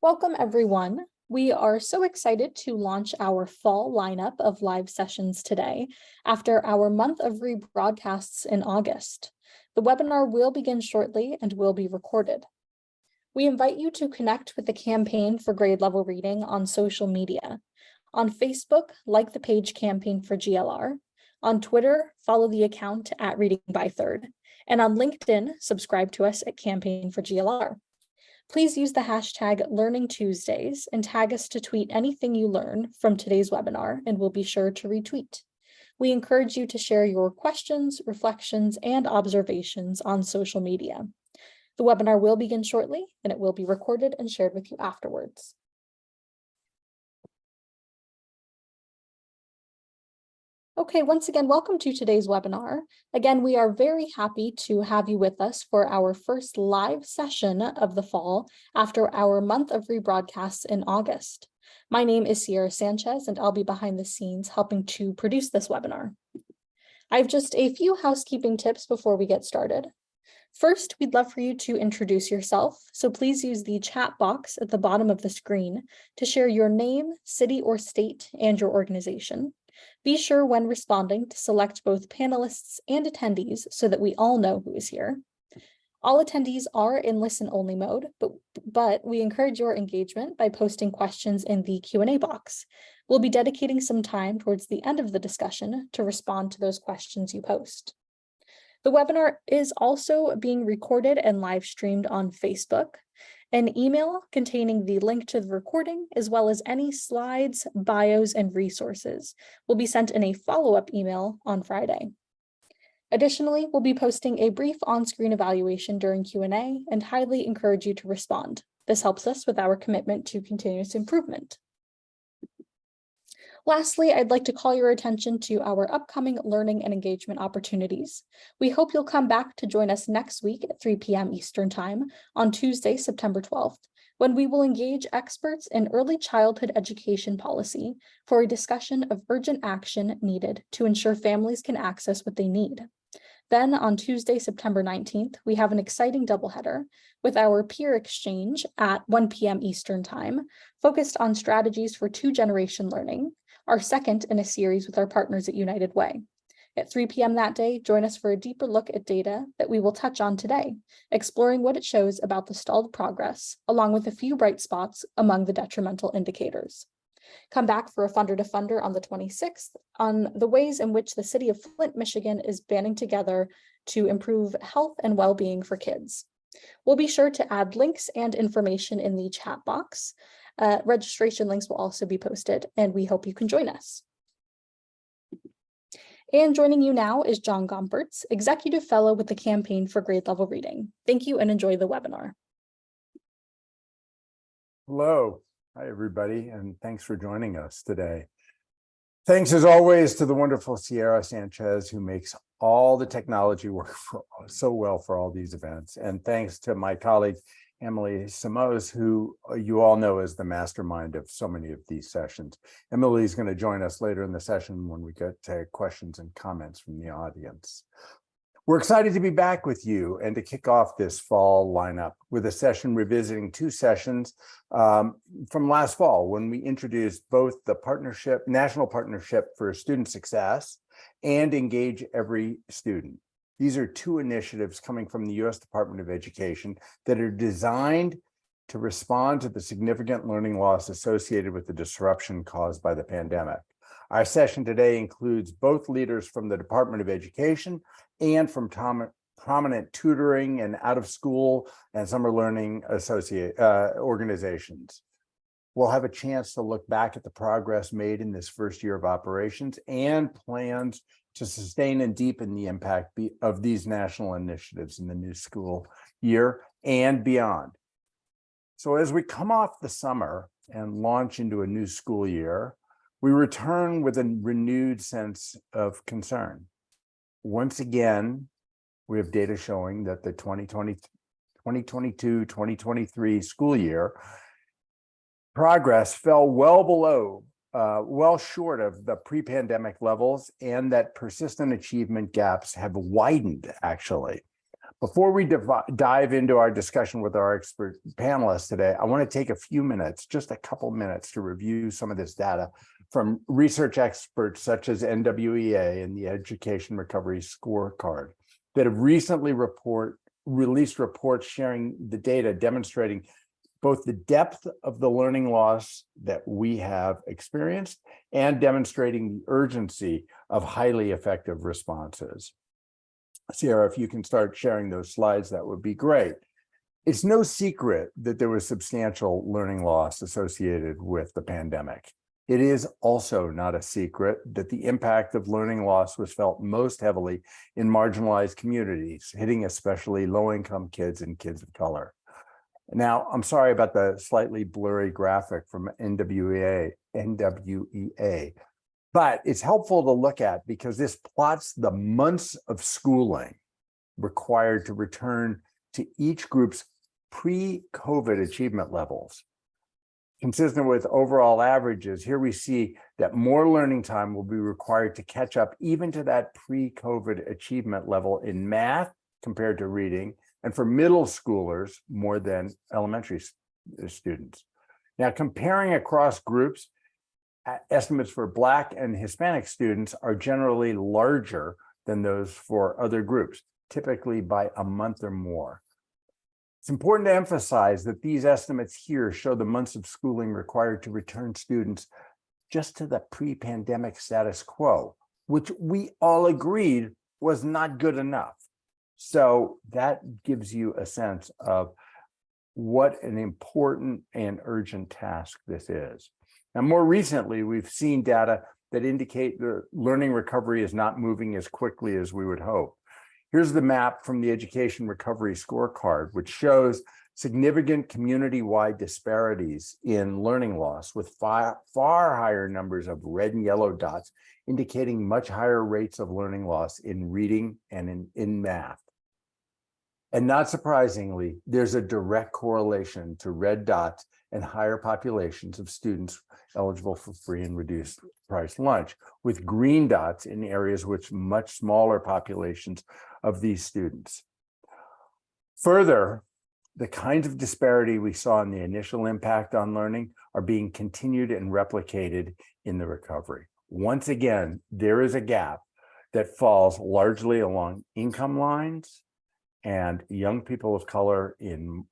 Welcome, everyone. We are so excited to launch our fall lineup of live sessions today after our month of rebroadcasts in August. The webinar will begin shortly and will be recorded. We invite you to connect with the campaign for grade level reading on social media. On Facebook, like the page Campaign for GLR. On Twitter, follow the account at Reading by Third. And on LinkedIn, subscribe to us at Campaign for GLR. Please use the hashtag Learning Tuesdays and tag us to tweet anything you learn from today's webinar, and we'll be sure to retweet. We encourage you to share your questions, reflections, and observations on social media. The webinar will begin shortly, and it will be recorded and shared with you afterwards. Okay, once again, welcome to today's webinar. Again, we are very happy to have you with us for our first live session of the fall after our month of rebroadcasts in August. My name is Sierra Sanchez, and I'll be behind the scenes helping to produce this webinar. I have just a few housekeeping tips before we get started. First, we'd love for you to introduce yourself, so please use the chat box at the bottom of the screen to share your name, city or state, and your organization. Be sure when responding to select both panelists and attendees so that we all know who is here. All attendees are in listen-only mode, but we encourage your engagement by posting questions in the Q&A box. We'll be dedicating some time towards the end of the discussion to respond to those questions you post. The webinar is also being recorded and live streamed on Facebook. An email containing the link to the recording, as well as any slides, bios, and resources, will be sent in a follow-up email on Friday. Additionally, we'll be posting a brief on-screen evaluation during Q&A and highly encourage you to respond. This helps us with our commitment to continuous improvement. Lastly, I'd like to call your attention to our upcoming learning and engagement opportunities. We hope you'll come back to join us next week at 3 p.m. Eastern Time on Tuesday, September 12th, when we will engage experts in early childhood education policy for a discussion of urgent action needed to ensure families can access what they need. Then on Tuesday, September 19th, we have an exciting doubleheader with our peer exchange at 1 p.m. Eastern Time, focused on strategies for two-generation learning, our second in a series with our partners at United Way. At 3 p.m. that day, join us for a deeper look at data that we will touch on today, exploring what it shows about the stalled progress, along with a few bright spots among the detrimental indicators. Come back for a Funder to Funder on the 26th on the ways in which the city of Flint, Michigan is banding together to improve health and well-being for kids. We'll be sure to add links and information in the chat box. Registration links will also be posted, and we hope you can join us. And joining you now is John Gompertz, Executive Fellow with the Campaign for Grade Level Reading. Thank you and enjoy the webinar. Hello. Hi, everybody, and thanks for joining us today. Thanks, as always, to the wonderful Sierra Sanchez, who makes all the technology work so well for all these events. And thanks to my colleague, Emily Samos, who you all know is the mastermind of so many of these sessions. Emily is going to join us later in the session when we get to questions and comments from the audience. We're excited to be back with you and to kick off this fall lineup with a session revisiting two sessions from last fall when we introduced both the National Partnership for Student Success and Engage Every Student. These are two initiatives coming from the U.S. Department of Education that are designed to respond to the significant learning loss associated with the disruption caused by the pandemic. Our session today includes both leaders from the Department of Education and from prominent tutoring and out-of-school and summer learning organizations. We'll have a chance to look back at the progress made in this first year of operations and plans to sustain and deepen the impact of these national initiatives in the new school year and beyond. So as we come off the summer and launch into a new school year, we return with a renewed sense of concern. Once again, we have data showing that the 2022-2023 school year progress fell well short of the pre-pandemic levels, and that persistent achievement gaps have widened, actually. Before we dive into our discussion with our expert panelists today, I want to take a few minutes, just a couple minutes, to review some of this data from research experts such as NWEA and the Education Recovery Scorecard that have recently released reports sharing the data demonstrating both the depth of the learning loss that we have experienced and demonstrating the urgency of highly effective responses. Sierra, if you can start sharing those slides, that would be great. It's no secret that there was substantial learning loss associated with the pandemic. It is also not a secret that the impact of learning loss was felt most heavily in marginalized communities, hitting especially low-income kids and kids of color. Now, I'm sorry about the slightly blurry graphic from NWEA, but it's helpful to look at because this plots the months of schooling required to return to each group's pre-COVID achievement levels. Consistent with overall averages, here we see that more learning time will be required to catch up even to that pre-COVID achievement level in math compared to reading, and for middle schoolers more than elementary students. Now, comparing across groups, estimates for Black and Hispanic students are generally larger than those for other groups, typically by a month or more. It's important to emphasize that these estimates here show the months of schooling required to return students just to the pre-pandemic status quo, which we all agreed was not good enough. So that gives you a sense of what an important and urgent task this is. Now, more recently, we've seen data that indicate the learning recovery is not moving as quickly as we would hope. Here's the map from the Education Recovery Scorecard, which shows significant community-wide disparities in learning loss, with far higher numbers of red and yellow dots, indicating much higher rates of learning loss in reading and in math. And not surprisingly, there's a direct correlation to red dots and higher populations of students eligible for free and reduced price lunch, with green dots in areas with much smaller populations of these students. Further, the kinds of disparity we saw in the initial impact on learning are being continued and replicated in the recovery. Once again, there is a gap that falls largely along income lines, and young people of color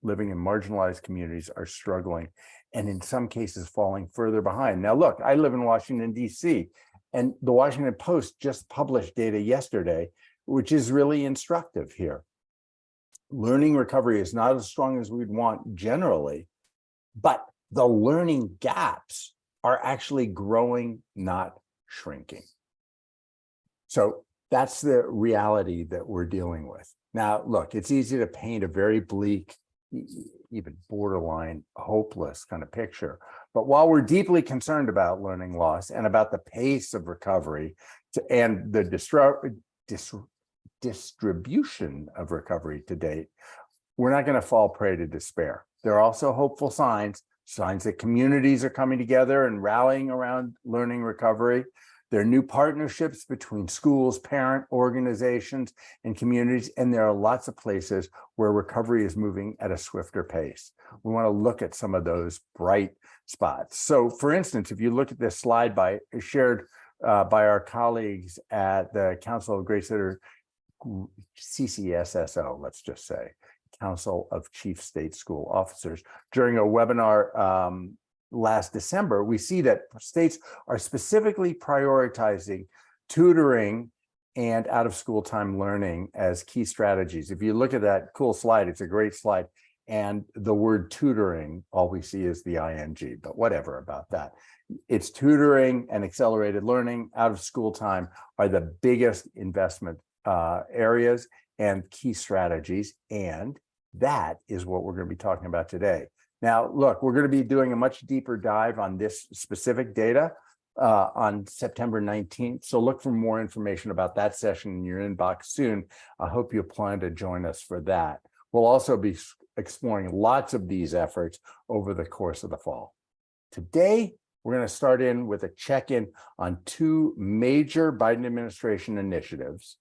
living in marginalized communities are struggling, and in some cases falling further behind. Now, look, I live in Washington, D.C., and the Washington Post just published data yesterday, which is really instructive here. Learning recovery is not as strong as we'd want generally, but the learning gaps are actually growing, not shrinking. So that's the reality that we're dealing with. Now, look, it's easy to paint a very bleak, even borderline hopeless kind of picture. But while we're deeply concerned about learning loss and about the pace of recovery and the distribution of recovery to date, we're not going to fall prey to despair. There are also hopeful signs that communities are coming together and rallying around learning recovery. There are new partnerships between schools, parent organizations, and communities, and there are lots of places where recovery is moving at a swifter pace. We want to look at some of those bright spots. So, for instance, if you look at this slide shared by our colleagues at the Council of Great Center, CCSSO, let's just say, Council of Chief State School Officers, during a webinar last December, we see that states are specifically prioritizing tutoring and out-of-school time learning as key strategies. If you look at that cool slide, it's a great slide. And the word tutoring, all we see is the ing, but whatever about that. It's tutoring and accelerated learning. Out-of-school time are the biggest investment areas and key strategies. And that is what we're going to be talking about today. Now, look, we're going to be doing a much deeper dive on this specific data on September 19th. So look for more information about that session in your inbox soon. I hope you plan to join us for that. We'll also be exploring lots of these efforts over the course of the fall. Today, we're going to start in with a check-in on two major Biden administration initiatives: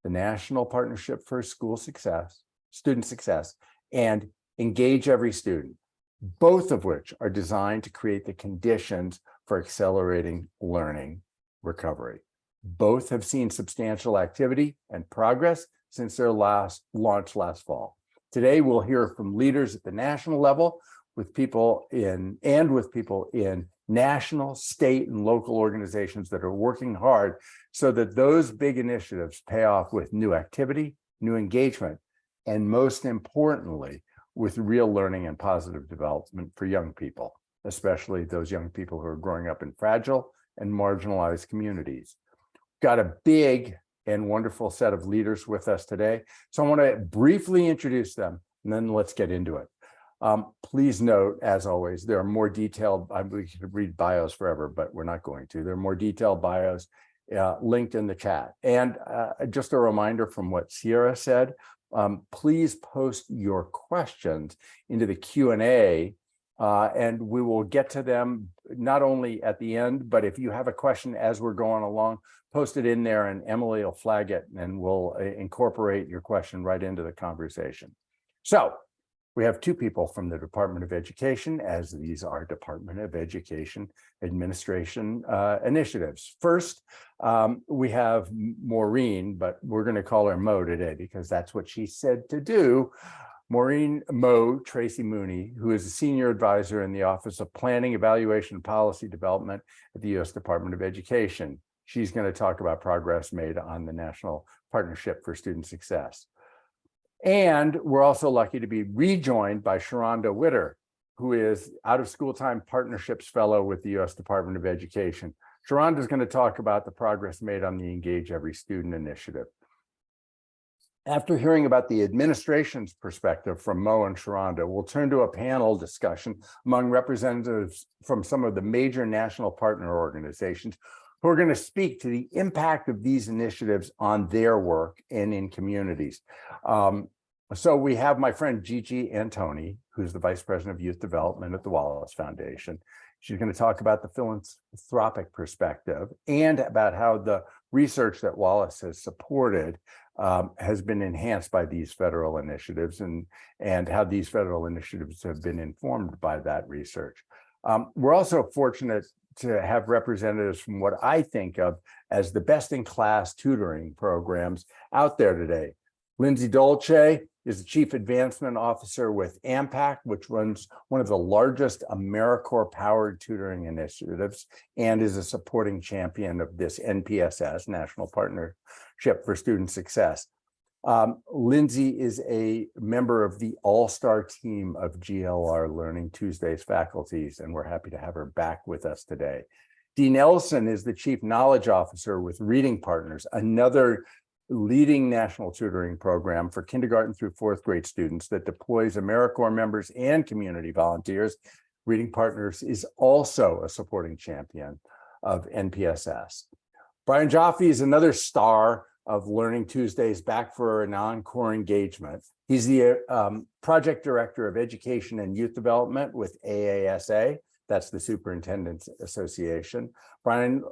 the National Partnership for School Success student success, and engage every student, both of which are designed to create the conditions for accelerating learning recovery. Both have seen substantial activity and progress since their last launch last fall. Today, we'll hear from leaders at the national level with people in national, state, and local organizations that are working hard so that those big initiatives pay off with new activity, new engagement, and most importantly, with real learning and positive development for young people, especially those young people who are growing up in fragile and marginalized communities. Got a big and wonderful set of leaders with us today. So I want to briefly introduce them, and then let's get into it. Please note, as always, there are more detailed, we could read bios forever, but we're not going to. There are more detailed bios linked in the chat. And just a reminder from what Sierra said, please post your questions into the Q&A, and we will get to them not only at the end, but if you have a question as we're going along, post it in there and Emily will flag it and we'll incorporate your question right into the conversation. So we have two people from the Department of Education, as these are Department of Education administration initiatives. First, we have Maureen, but we're going to call her Mo today because that's what she said to do. Maureen Mo Tracy Mooney, who is a senior advisor in the Office of Planning, Evaluation, and Policy Development at the U.S. Department of Education. She's going to talk about progress made on the National Partnership for Student Success. And we're also lucky to be rejoined by Sharonda Witter, who is Out of School Time Partnerships Fellow with the U.S. Department of Education. Sharonda is going to talk about the progress made on the Engage Every Student initiative. After hearing about the administration's perspective from Mo and Sharonda, we'll turn to a panel discussion among representatives from some of the major national partner organizations who are going to speak to the impact of these initiatives on their work and in communities. So we have my friend Gigi Antoni, who's the Vice President of Youth Development at the Wallace Foundation. She's going to talk about the philanthropic perspective and about how the research that Wallace has supported has been enhanced by these federal initiatives and how these federal initiatives have been informed by that research. We're also fortunate to have representatives from what I think of as the best-in-class tutoring programs out there today. Lindsay Dolce is the Chief Advancement Officer with AMPAC, which runs one of the largest AmeriCorps-powered tutoring initiatives and is a supporting champion of this NPSS, National Partnership for Student Success. Lindsay is a member of the all-star team of GLR Learning Tuesdays faculties, and we're happy to have her back with us today. Dee Nelson is the Chief Knowledge Officer with Reading Partners, another leading national tutoring program for kindergarten through fourth grade students that deploys AmeriCorps members and community volunteers. Reading Partners is also a supporting champion of NPSS. Brian Jaffe is another star of Learning Tuesdays, back for an encore engagement. He's the Project Director of Education and Youth Development with AASA. That's the Superintendent's Association. Brian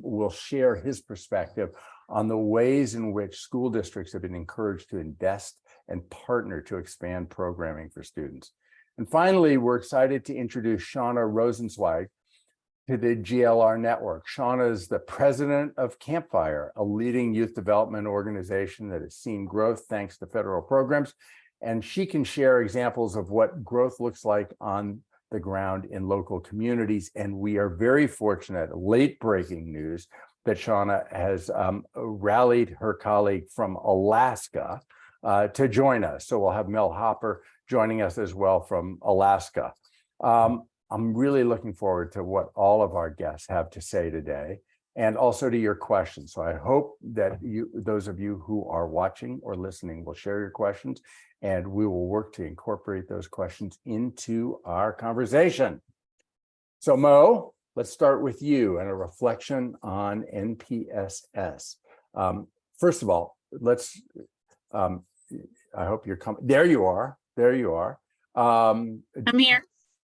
will share his perspective on the ways in which school districts have been encouraged to invest and partner to expand programming for students. And finally, we're excited to introduce Shauna Rosenzweig to the GLR network. Shauna is the president of Campfire, a leading youth development organization that has seen growth thanks to federal programs. And she can share examples of what growth looks like on the ground in local communities. And we are very fortunate, late breaking news, that Shauna has rallied her colleague from Alaska to join us. So we'll have Mel Hopper joining us as well from Alaska. I'm really looking forward to what all of our guests have to say today, and also to your questions. So I hope that those of you who are watching or listening will share your questions, and we will work to incorporate those questions into our conversation. So Mo, let's start with you and a reflection on NPSS. First of all, I hope you're coming. There you are. I'm here.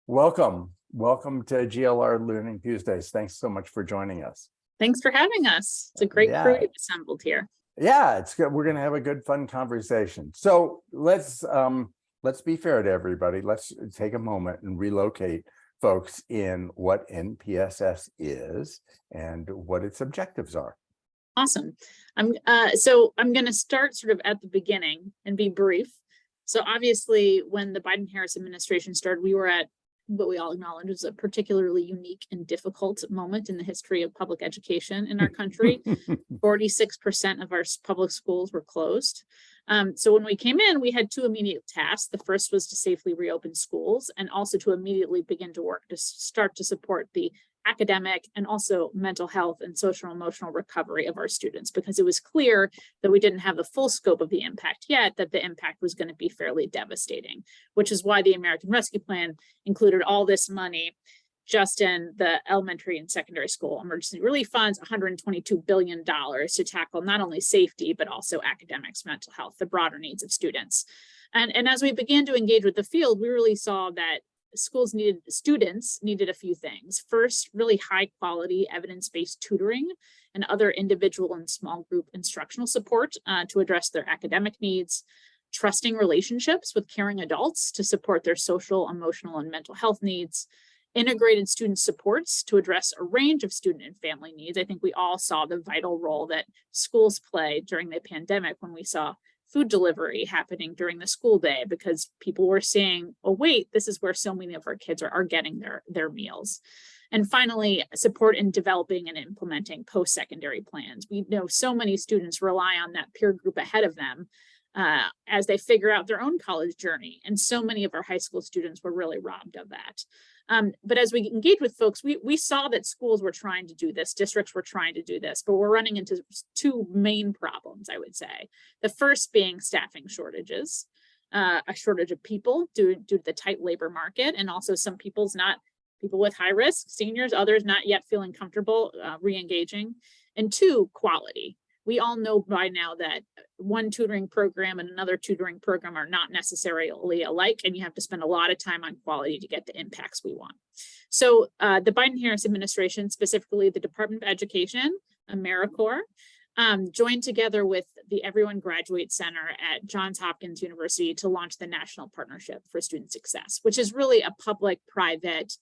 Welcome to GLR Learning Tuesdays. Thanks so much for joining us. Thanks for having us. It's a great crew you've assembled here. Yeah, it's good. We're going to have a good, fun conversation. So let's be fair to everybody. Let's take a moment and relocate folks in what NPSS is and what its objectives are. Awesome. So I'm going to start sort of at the beginning and be brief. So obviously, when the Biden-Harris administration started, we were at what we all acknowledge is a particularly unique and difficult moment in the history of public education in our country. 46% of our public schools were closed. So when we came in, we had two immediate tasks. The first was to safely reopen schools and also to immediately begin to work to start to support the academic and also mental health and social and emotional recovery of our students, because it was clear that we didn't have the full scope of the impact yet, that the impact was going to be fairly devastating, which is why the American Rescue Plan included all this money just in the elementary and secondary school emergency relief funds, $122 billion to tackle not only safety, but also academics, mental health, the broader needs of students. And as we began to engage with the field, we really saw that students needed a few things. First, really high quality evidence-based tutoring and other individual and small group instructional support to address their academic needs, trusting relationships with caring adults to support their social, emotional, and mental health needs, integrated student supports to address a range of student and family needs. I think we all saw the vital role that schools play during the pandemic when we saw food delivery happening during the school day, because people were saying, oh, wait, this is where so many of our kids are getting their meals. And finally, support in developing and implementing post-secondary plans. We know so many students rely on that peer group ahead of them as they figure out their own college journey. And so many of our high school students were really robbed of that. But as we engage with folks, we saw that schools were trying to do this, districts were trying to do this, but we're running into two main problems, I would say. The first being staffing shortages, a shortage of people due to the tight labor market, and also some people with high risk, seniors, others not yet feeling comfortable re-engaging. And two, quality. We all know by now that one tutoring program and another tutoring program are not necessarily alike, and you have to spend a lot of time on quality to get the impacts we want. So the Biden-Harris administration, specifically the Department of Education, AmeriCorps, joined together with the Everyone Graduates Center at Johns Hopkins University to launch the National Partnership for Student Success, which is really a public-private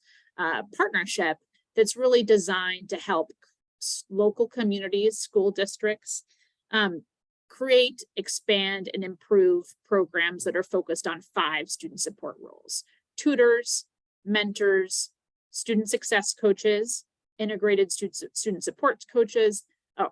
partnership that's really designed to help local communities, school districts, create, expand, and improve programs that are focused on 5 student support roles: tutors, mentors, student success coaches, integrated student support coaches,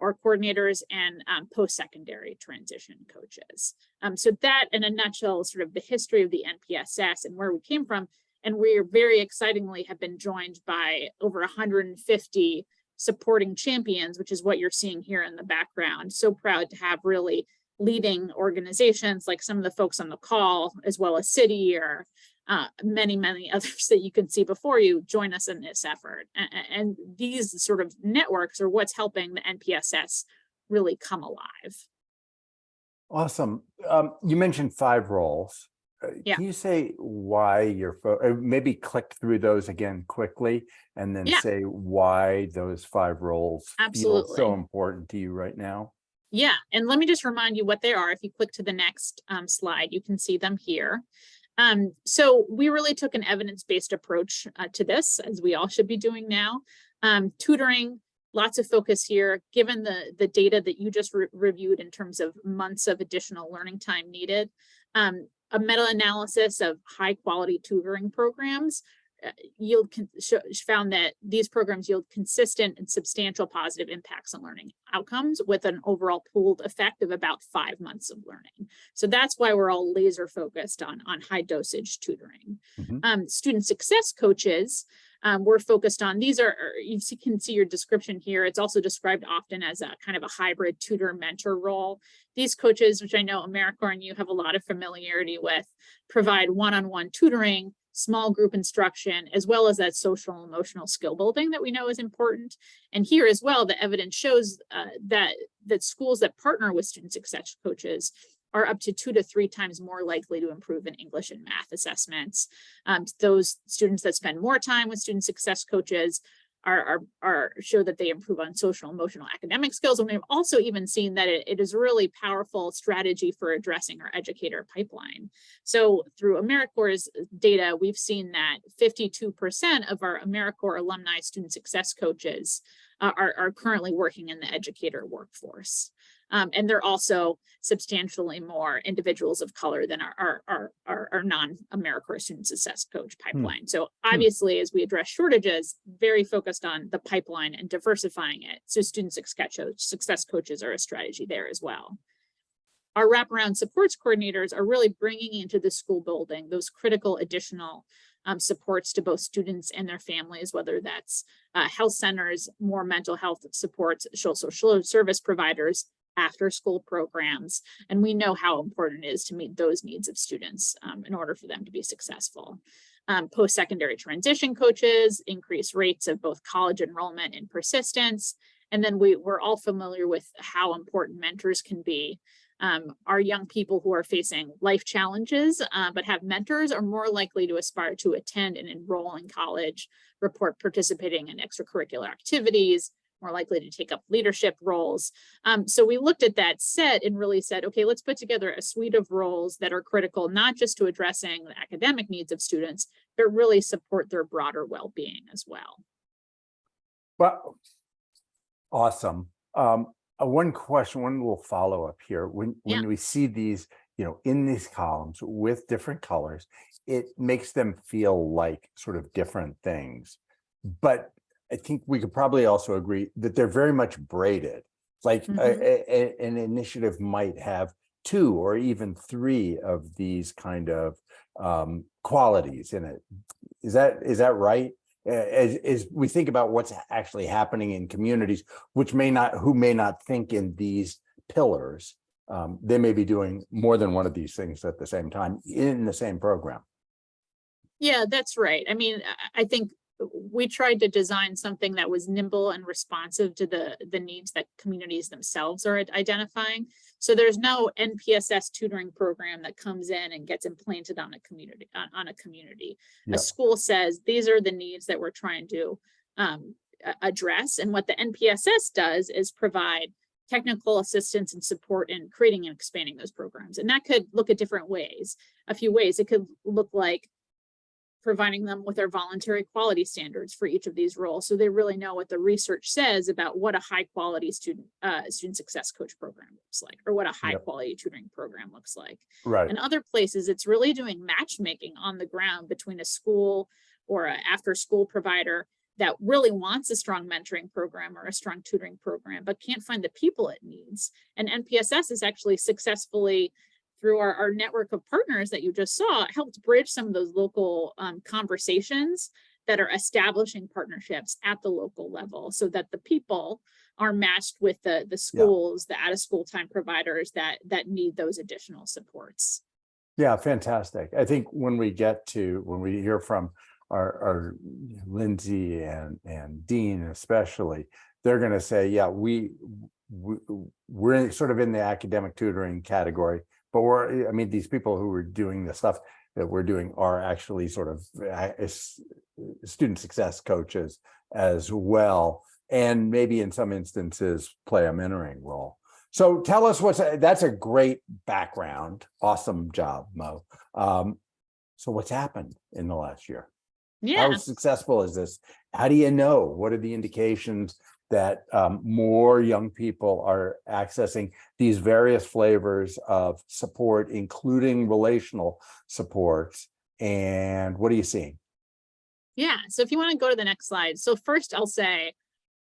or coordinators, and post-secondary transition coaches. So that, in a nutshell, is sort of the history of the NPSS and where we came from. And we very excitingly have been joined by over 150 supporting champions, which is what you're seeing here in the background. So proud to have really leading organizations like some of the folks on the call, as well as City or many, many others that you can see before you, join us in this effort. And these sort of networks are what's helping the NPSS really come alive. Awesome. You mentioned 5 roles. Yeah. Can you say why you're maybe click through those again quickly, and then say why those 5 roles feel so important to you right now? Yeah, and let me just remind you what they are. If you click to the next slide, you can see them here. So we really took an evidence-based approach to this, as we all should be doing now. Tutoring, lots of focus here, given the data that you just reviewed in terms of months of additional learning time needed. A meta-analysis of high-quality tutoring programs found that these programs yield consistent and substantial positive impacts on learning outcomes, with an overall pooled effect of about 5 months of learning. So that's why we're all laser focused on high dosage tutoring. Student success coaches, we're focused on, these are, you can see your description here. It's also described often as a kind of a hybrid tutor mentor role. These coaches, which I know AmeriCorps and you have a lot of familiarity with, provide one-on-one tutoring, small group instruction, as well as that social and emotional skill building that we know is important. And here as well, the evidence shows that schools that partner with student success coaches are up to 2 to 3 times more likely to improve in English and math assessments. Those students that spend more time with student success coaches show that they improve on social, emotional, academic skills. And we've also even seen that it is a really powerful strategy for addressing our educator pipeline. So through AmeriCorps' data, we've seen that 52% of our AmeriCorps alumni student success coaches are currently working in the educator workforce. And they're also substantially more individuals of color than our non-AmeriCorps student success coach pipeline. So obviously, as we address shortages, very focused on the pipeline and diversifying it. So student success coaches are a strategy there as well. Our wraparound supports coordinators are really bringing into the school building those critical additional supports to both students and their families, whether that's health centers, more mental health supports, social service providers, after school programs. And we know how important it is to meet those needs of students in order for them to be successful. Post-secondary transition coaches, increased rates of both college enrollment and persistence. And then we're all familiar with how important mentors can be. Our young people who are facing life challenges but have mentors are more likely to aspire to attend and enroll in college, report participating in extracurricular activities, more likely to take up leadership roles. So we looked at that set and really said, okay, let's put together a suite of roles that are critical, not just to addressing the academic needs of students, but really support their broader well-being as well. Well, awesome. One question, one little follow-up here. When we see these, in these columns with different colors, it makes them feel like sort of different things. But I think we could probably also agree that they're very much braided. Like an initiative might have 2 or even 3 of these kind of qualities in it. Is that right? As we think about what's actually happening in communities, who may not think in these pillars, they may be doing more than one of these things at the same time in the same program. Yeah, that's right. I mean, I think we tried to design something that was nimble and responsive to the needs that communities themselves are identifying. So there's no NPSS tutoring program that comes in and gets implanted on a community. A school says these are the needs that we're trying to address, and what the NPSS does is provide technical assistance and support in creating and expanding those programs. And that could look at different ways. A few ways. It could look like providing them with our voluntary quality standards for each of these roles, so they really know what the research says about what a high quality student success coach program looks like, or what a high quality tutoring program looks like. Right. In other places, it's really doing matchmaking on the ground between a school or an after school provider that really wants a strong mentoring program or a strong tutoring program, but can't find the people it needs. And NPSS is actually successfully, through our network of partners that you just saw, helped bridge some of those local conversations that are establishing partnerships at the local level, so that the people are matched with the schools, the out-of-school time providers that need those additional supports. Yeah, fantastic. I think when we hear from our Lindsay and Dean especially, they're going to say, yeah, we're sort of in the academic tutoring category. But these people who are doing the stuff that we're doing are actually sort of student success coaches as well, and maybe in some instances play a mentoring role. So tell us that's a great background. Awesome job, Mo. So what's happened in the last year? Yeah. How successful is this? How do you know? What are the indications that more young people are accessing these various flavors of support, including relational supports? And what are you seeing? Yeah, so if you want to go to the next slide. So first I'll say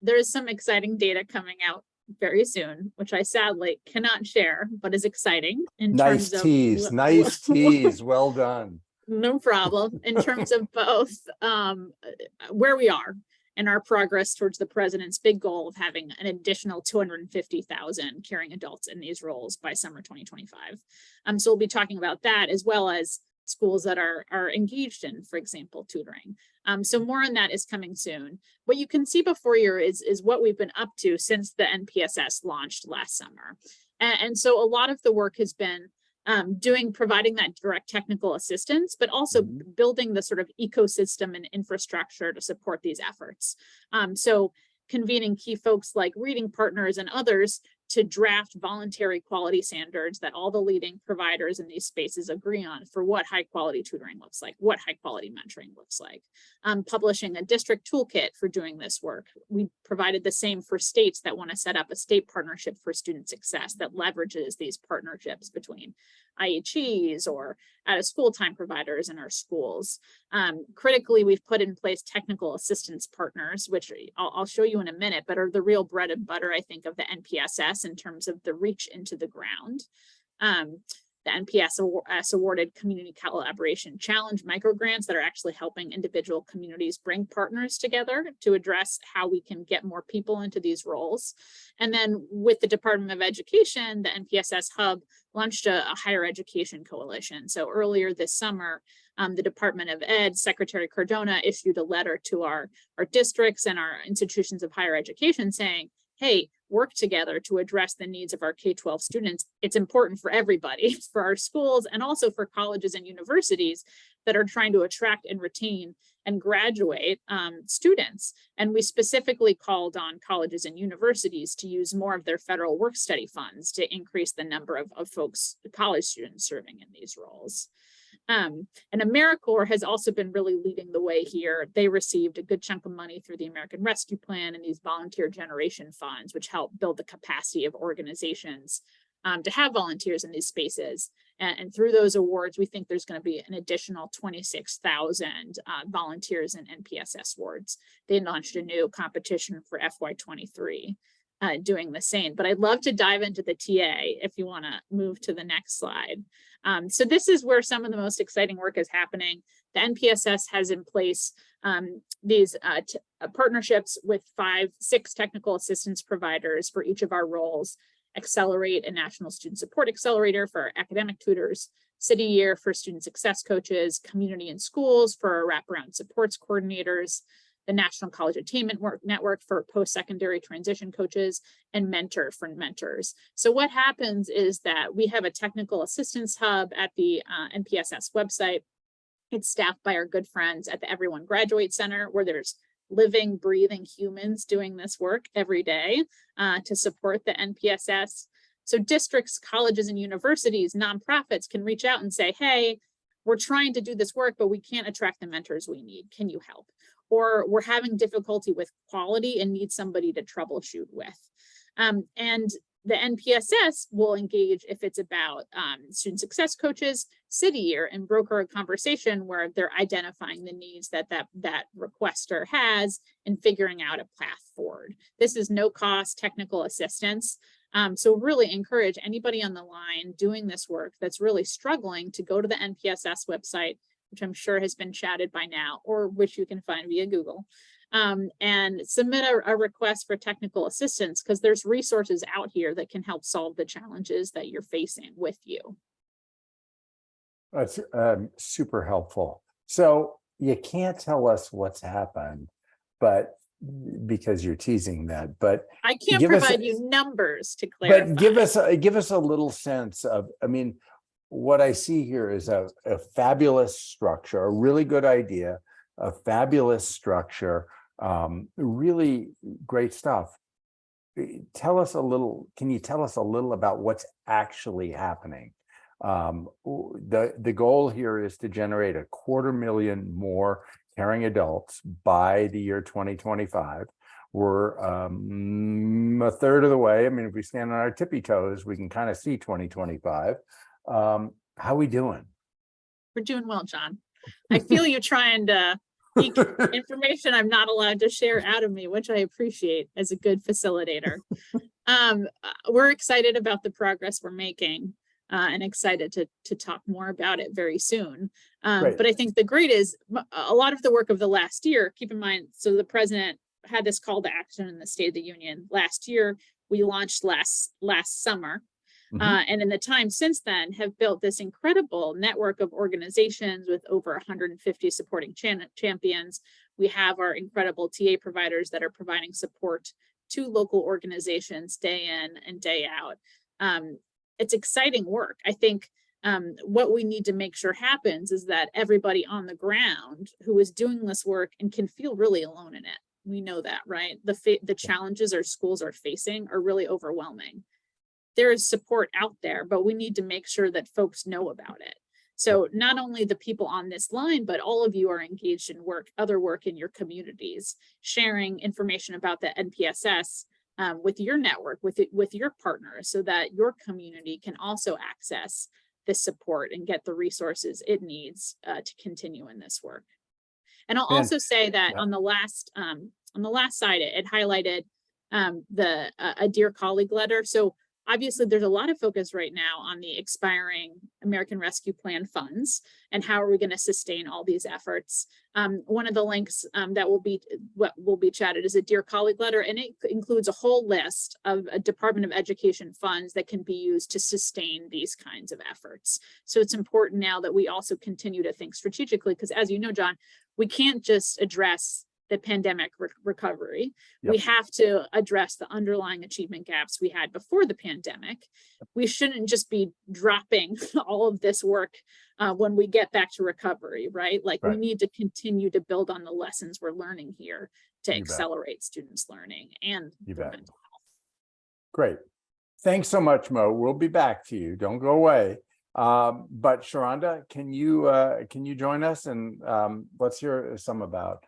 there's some exciting data coming out very soon, which I sadly cannot share, but is exciting in Nice terms tease, of nice tease, well done. No problem. In terms of both where we are and our progress towards the president's big goal of having an additional 250,000 caring adults in these roles by summer 2025. So we'll be talking about that, as well as schools that are engaged in, for example, tutoring. So more on that is coming soon. What you can see before you is what we've been up to since the NPSS launched last summer. And so a lot of the work has been providing that direct technical assistance, but also building the sort of ecosystem and infrastructure to support these efforts. So convening key folks like reading partners and others to draft voluntary quality standards that all the leading providers in these spaces agree on for what high quality tutoring looks like, what high quality mentoring looks like. Publishing a district toolkit for doing this work. We provided the same for states that want to set up a state partnership for student success that leverages these partnerships between IHEs or out of school time providers in our schools. Critically, we've put in place technical assistance partners, which I'll show you in a minute, but are the real bread and butter, I think, of the NPSS in terms of the reach into the ground. The NPSS awarded Community Collaboration Challenge microgrants that are actually helping individual communities bring partners together to address how we can get more people into these roles. And then with the Department of Education, the NPSS Hub launched a higher education coalition. So earlier this summer, the Department of Ed, Secretary Cardona issued a letter to our districts and our institutions of higher education saying, hey, work together to address the needs of our K-12 students. It's important for everybody, for our schools and also for colleges and universities that are trying to attract and retain and graduate students. And we specifically called on colleges and universities to use more of their federal work study funds to increase the number of folks, college students serving in these roles. And AmeriCorps has also been really leading the way here. They received a good chunk of money through the American Rescue Plan and these volunteer generation funds, which help build the capacity of organizations to have volunteers in these spaces. And through those awards, we think there's going to be an additional 26,000 volunteers in NPSS awards. They launched a new competition for FY23 doing the same. But I'd love to dive into the TA if you want to move to the next slide. So this is where some of the most exciting work is happening. The NPSS has in place these partnerships with 6 technical assistance providers for each of our roles. Accelerate, a National Student Support Accelerator for our academic tutors, City Year for student success coaches, Community in Schools for our wraparound supports coordinators, the National College Attainment Network for post-secondary transition coaches, and Mentor for mentors. So what happens is that we have a technical assistance hub at the NPSS website. It's staffed by our good friends at the Everyone Graduate Center, where there's living, breathing humans doing this work every day to support the NPSS. So districts, colleges, and universities, nonprofits can reach out and say, hey, we're trying to do this work, but we can't attract the mentors we need. Can you help? Or we're having difficulty with quality and need somebody to troubleshoot with. And the NPSS will engage if it's about student success coaches, City Year, and broker a conversation where they're identifying the needs that requester has and figuring out a path forward. This is no cost technical assistance. So really encourage anybody on the line doing this work that's really struggling to go to the NPSS website, which I'm sure has been chatted by now, or which you can find via Google, and submit a request for technical assistance, because there's resources out here that can help solve the challenges that you're facing with you. That's super helpful. So you can't tell us what's happened, but because you're teasing that, but I can't provide you numbers to clarify. But give us a little sense of, I mean, what I see here is a fabulous structure, a really good idea, a fabulous structure, really great stuff. Can you tell us a little about what's actually happening? The goal here is to generate 250,000 more caring adults by the year 2025. We're a third of the way. I mean, if we stand on our tippy toes, we can kind of see 2025. How are we doing? We're doing well, John. I feel you trying to eke information I'm not allowed to share out of me, which I appreciate as a good facilitator. We're excited about the progress we're making and excited to talk more about it very soon. But I think the great is a lot of the work of the last year, keep in mind, so the president had this call to action in the State of the Union last year. We launched last summer. And in the time since then have built this incredible network of organizations with over 150 supporting champions. We have our incredible TA providers that are providing support to local organizations day in and day out. It's exciting work. I think What we need to make sure happens is that everybody on the ground who is doing this work and can feel really alone in it. We know that, right? The challenges our schools are facing are really overwhelming. There is support out there, but we need to make sure that folks know about it. So not only the people on this line, but all of you are engaged in other work in your communities, sharing information about the NPSS with your network, with your partners, so that your community can also access this support and get the resources it needs to continue in this work. And I'll also say that on the last side, it highlighted a Dear Colleague letter. So obviously, there's a lot of focus right now on the expiring American Rescue Plan funds and how are we going to sustain all these efforts. One of the links that will be chatted is a Dear Colleague letter, and it includes a whole list of Department of Education funds that can be used to sustain these kinds of efforts. So it's important now that we also continue to think strategically, because as you know, John, we can't just address the pandemic recovery. Yep. We have to address the underlying achievement gaps we had before the pandemic. We shouldn't just be dropping all of this work when we get back to recovery, right? Like we need to continue to build on the lessons we're learning here to accelerate students' learning and their mental health. Great. Thanks so much, Mo. We'll be back to you. Don't go away. But Sharonda, can you join us? And what's your sum about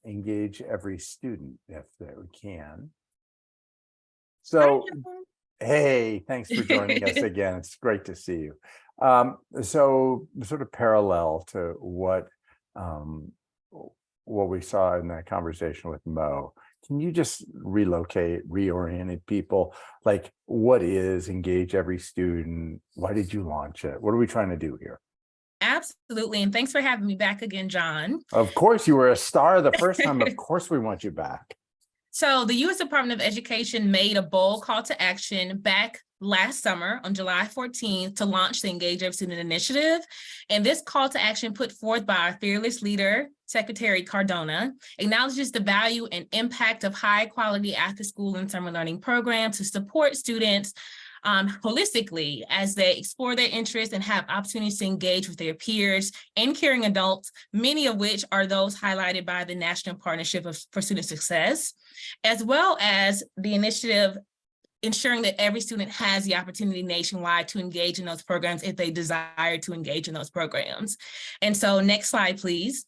engage every student if we can? So, hey, thanks for joining us again. It's great to see you. So sort of parallel to what we saw in that conversation with Mo, can you just reorient people? Like, what is engage every student? Why did you launch it? What are we trying to do here? Absolutely. And thanks for having me back again, John. Of course, you were a star the first time. Of course, we want you back. So the U.S. Department of Education made a bold call to action back last summer on July 14th to launch the Engage Every Student initiative. And this call to action put forth by our fearless leader, Secretary Cardona, acknowledges the value and impact of high quality after school and summer learning programs to support students holistically as they explore their interests and have opportunities to engage with their peers and caring adults, many of which are those highlighted by the National Partnership for Student Success, as well as the initiative ensuring that every student has the opportunity nationwide to engage in those programs if they desire to engage in those programs. And so next slide, please.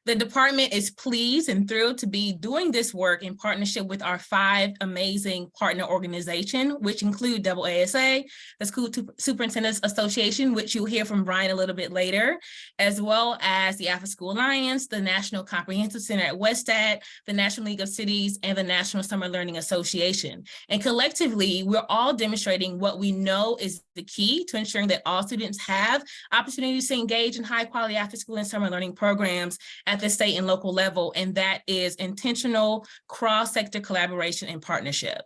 The department is pleased and thrilled to be doing this work in partnership with our 5 amazing partner organizations, which include AASA, the School Superintendents Association, which you'll hear from Brian a little bit later, as well as the After School Alliance, the National Comprehensive Center at Westat, the National League of Cities, and the National Summer Learning Association. And collectively, we're all demonstrating what we know is the key to ensuring that all students have opportunities to engage in high quality after school and summer learning programs at the state and local level, and that is intentional cross-sector collaboration and partnership.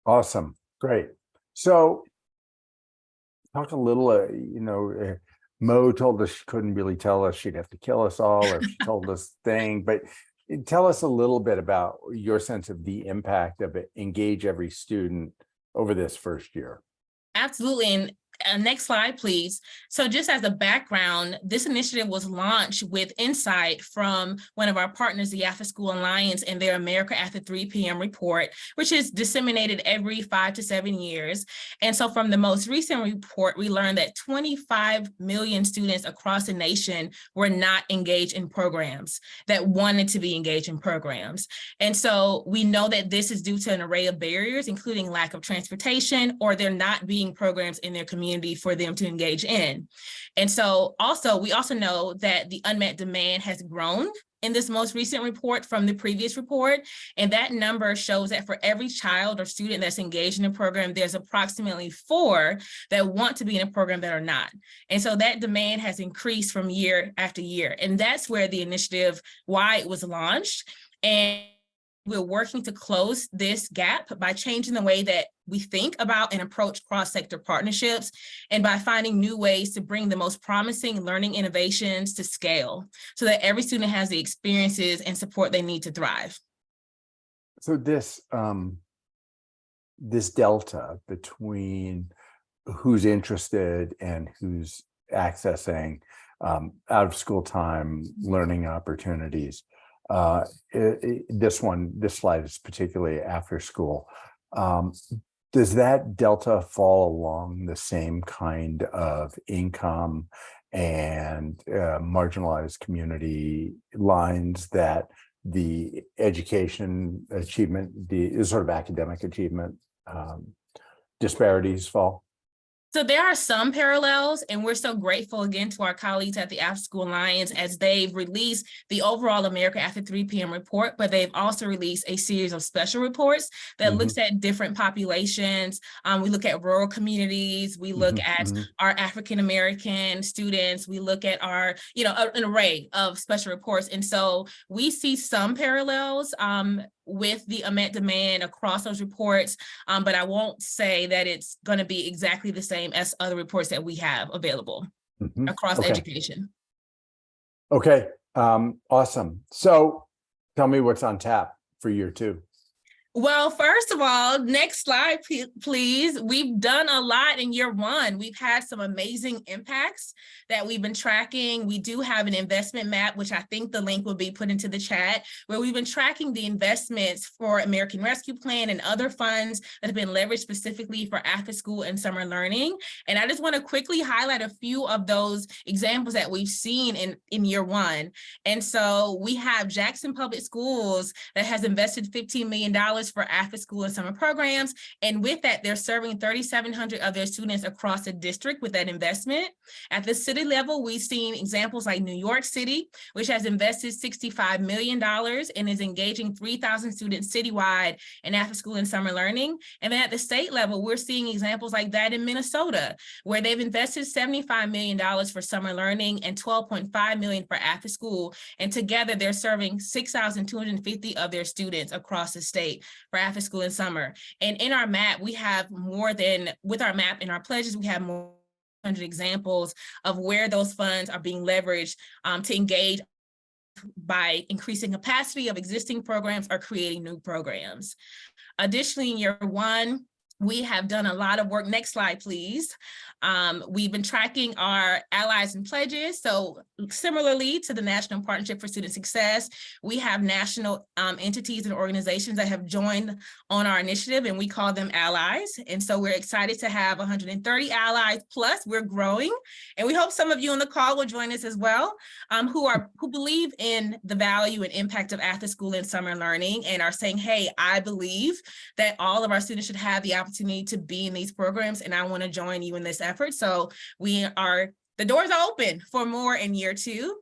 Awesome, great. So talk a little, Mo told us she couldn't really tell us, she'd have to kill us all, or she told us thing, but tell us a little bit about your sense of the impact of it, engage every student over this first year. Absolutely. And next slide, please. So just as a background, this initiative was launched with insight from one of our partners, the After School Alliance, and their America After 3 p.m. report, which is disseminated every 5 to 7 years. And so from the most recent report, we learned that 25 million students across the nation were not engaged in programs, that wanted to be engaged in programs. And so we know that this is due to an array of barriers, including lack of transportation, or there not being programs in their community for them to engage in. And so we also know that the unmet demand has grown in this most recent report from the previous report. And that number shows that for every child or student that's engaged in a program, there's approximately 4 that want to be in a program that are not. And so that demand has increased from year after year. And that's where the initiative, why it was launched. And we're working to close this gap by changing the way that we think about and approach cross-sector partnerships, and by finding new ways to bring the most promising learning innovations to scale so that every student has the experiences and support they need to thrive. So this delta between who's interested and who's accessing out of school time learning opportunities. This slide is particularly after school. Does that delta fall along the same kind of income and marginalized community lines that the education achievement, the sort of academic achievement disparities fall? So there are some parallels, and we're so grateful again to our colleagues at the After School Alliance as they've released the overall America After 3 p.m. report, but they've also released a series of special reports that looks at different populations. We look at rural communities, we look at our African-American students, we look at our, an array of special reports. And so we see some parallels with the unmet demand across those reports, but I won't say that it's going to be exactly the same as other reports that we have available across education. Okay, awesome. So tell me what's on tap for year 2. Well, first of all, next slide, please. We've done a lot in year 1. We've had some amazing impacts that we've been tracking. We do have an investment map, which I think the link will be put into the chat, where we've been tracking the investments for American Rescue Plan and other funds that have been leveraged specifically for after school and summer learning. And I just want to quickly highlight a few of those examples that we've seen in year 1. And so we have Jackson Public Schools that has invested $15 million for after school and summer programs. And with that, they're serving 3,700 of their students across the district with that investment. At the city level, we've seen examples like New York City, which has invested $65 million and is engaging 3,000 students citywide in after school and summer learning. And then at the state level, we're seeing examples like that in Minnesota, where they've invested $75 million for summer learning and $12.5 million for after school. And together they're serving 6,250 of their students across the state for after school and summer. And in our map, we have with our map and our pledges, we have more than 100 examples of where those funds are being leveraged to engage by increasing capacity of existing programs or creating new programs. Additionally, in year 1, we have done a lot of work. Next slide, please. We've been tracking our allies and pledges. So similarly to the National Partnership for Student Success, we have national entities and organizations that have joined on our initiative, and we call them allies. And so we're excited to have 130 allies plus. We're growing, and we hope some of you on the call will join us as well, who believe in the value and impact of after school and summer learning and are saying, hey, I believe that all of our students should have the opportunity to be in these programs, and I want to join you in this effort. So the doors are open for more in year 2.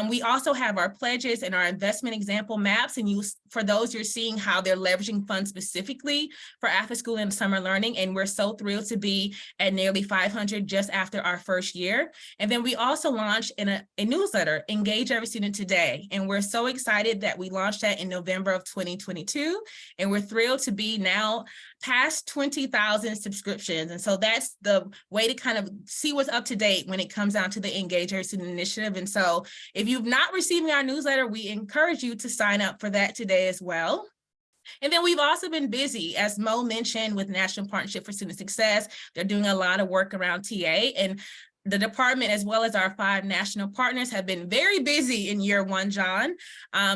We also have our pledges and our investment example maps, and for those you're seeing how they're leveraging funds specifically for after school and summer learning, and we're so thrilled to be at nearly 500 just after our first year. And then we also launched a newsletter, Engage Every Student Today, and we're so excited that we launched that in November of 2022, and we're thrilled to be now past 20,000 subscriptions. And so that's the way to kind of see what's up to date when it comes down to the Engage Every Student initiative. And so if you've not received our newsletter, we encourage you to sign up for that today as well. And then we've also been busy, as Mo mentioned, with National Partnership for Student Success. They're doing a lot of work around TA, and the department, as well as our 5 national partners, have been very busy in year 1, John.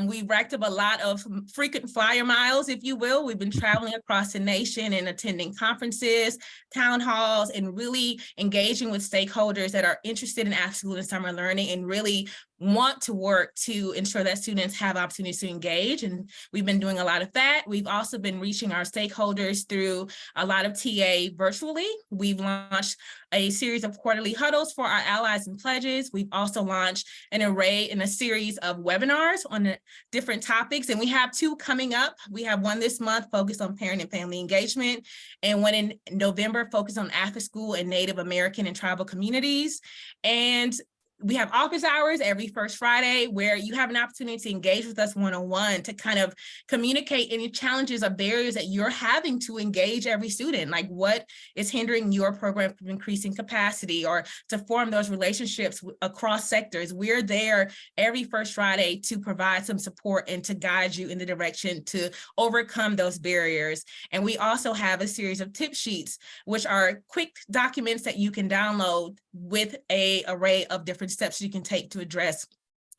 We've racked up a lot of frequent flyer miles, if you will. We've been traveling across the nation and attending conferences, town halls, and really engaging with stakeholders that are interested in after school and summer learning and really want to work to ensure that students have opportunities to engage. And we've been doing a lot of that. We've also been reaching our stakeholders through a lot of TA virtually. We've launched a series of quarterly huddles for our allies and pledges. We've also launched an array and a series of webinars on different topics. And we have 2 coming up. We have one this month focused on parent and family engagement, and one in November focused on after school and Native American and tribal communities. And we have office hours every first Friday where you have an opportunity to engage with us one-on-one to kind of communicate any challenges or barriers that you're having to engage every student, like what is hindering your program from increasing capacity, or to form those relationships across sectors. We're there every first Friday to provide some support and to guide you in the direction to overcome those barriers. And we also have a series of tip sheets, which are quick documents that you can download with an array of different steps you can take to address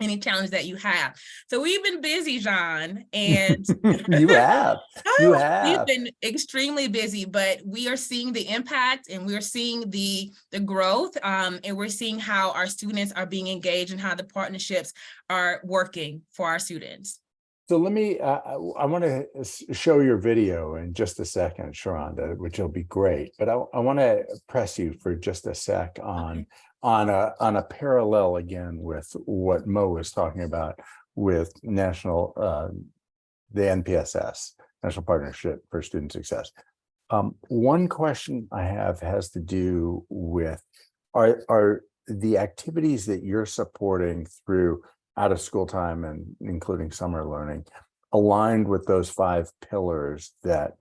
any challenge that you have. So we've been busy, John, and you have. We've been extremely busy, but we are seeing the impact, and we're seeing the growth, and we're seeing how our students are being engaged and how the partnerships are working for our students. So let me, I want to show your video in just a second, Sharonda, which will be great. But I want to press you for just a sec on a parallel again with what Mo was talking about with the NPSS, National Partnership for Student Success. One question I have has to do with, are the activities that you're supporting through out of school time and including summer learning aligned with those 5 pillars that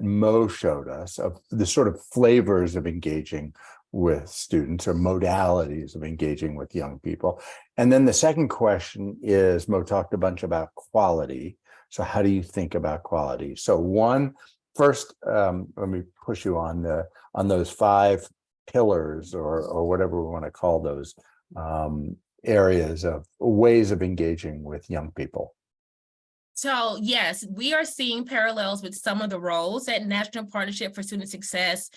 Mo showed us, of the sort of flavors of engaging with students or modalities of engaging with young people? And then the second question is, Mo talked a bunch about quality. So how do you think about quality? So first, let me push you on those 5 pillars or whatever we want to call those areas of ways of engaging with young people. So yes, we are seeing parallels with some of the roles that National Partnership for Student Success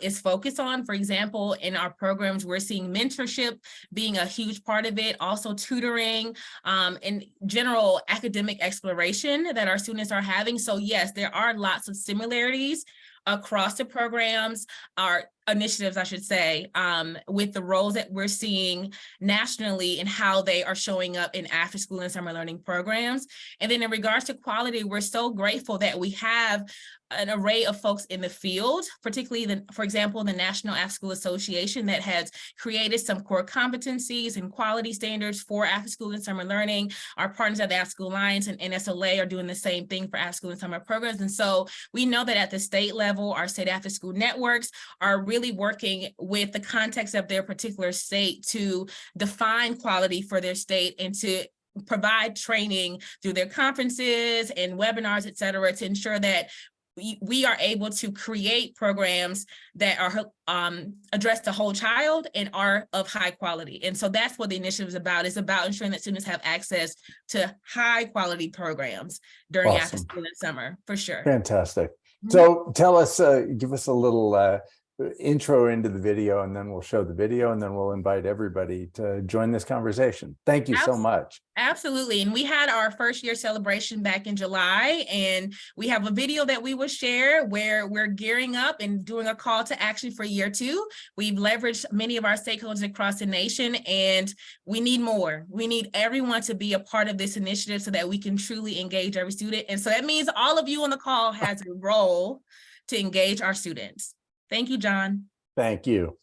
is focused on. For example, in our programs, we're seeing mentorship being a huge part of it, also tutoring, and general academic exploration that our students are having. So yes, there are lots of similarities across the programs, our initiatives, I should say, with the roles that we're seeing nationally and how they are showing up in after school and summer learning programs. And then in regards to quality, we're so grateful that we have an array of folks in the field, particularly, for example, the National After School Association, that has created some core competencies and quality standards for after school and summer learning. Our partners at the After School Alliance and NSLA are doing the same thing for after school and summer programs. And so we know that at the state level, our state after school networks are really working with the context of their particular state to define quality for their state and to provide training through their conferences and webinars, et cetera, to ensure that we are able to create programs that are address the whole child and are of high quality. And so that's what the initiative is about. It's about ensuring that students have access to high quality programs during after school and summer, for sure. Fantastic. So tell us, give us a little intro into the video, and then we'll show the video, and then we'll invite everybody to join this conversation. Thank you so much. Absolutely. And we had our first year celebration back in July, and we have a video that we will share where we're gearing up and doing a call to action for year 2. We've leveraged many of our stakeholders across the nation, and we need more. We need everyone to be a part of this initiative so that we can truly engage every student. And so that means all of you on the call has a role to engage our students. Thank you, John. Thank you.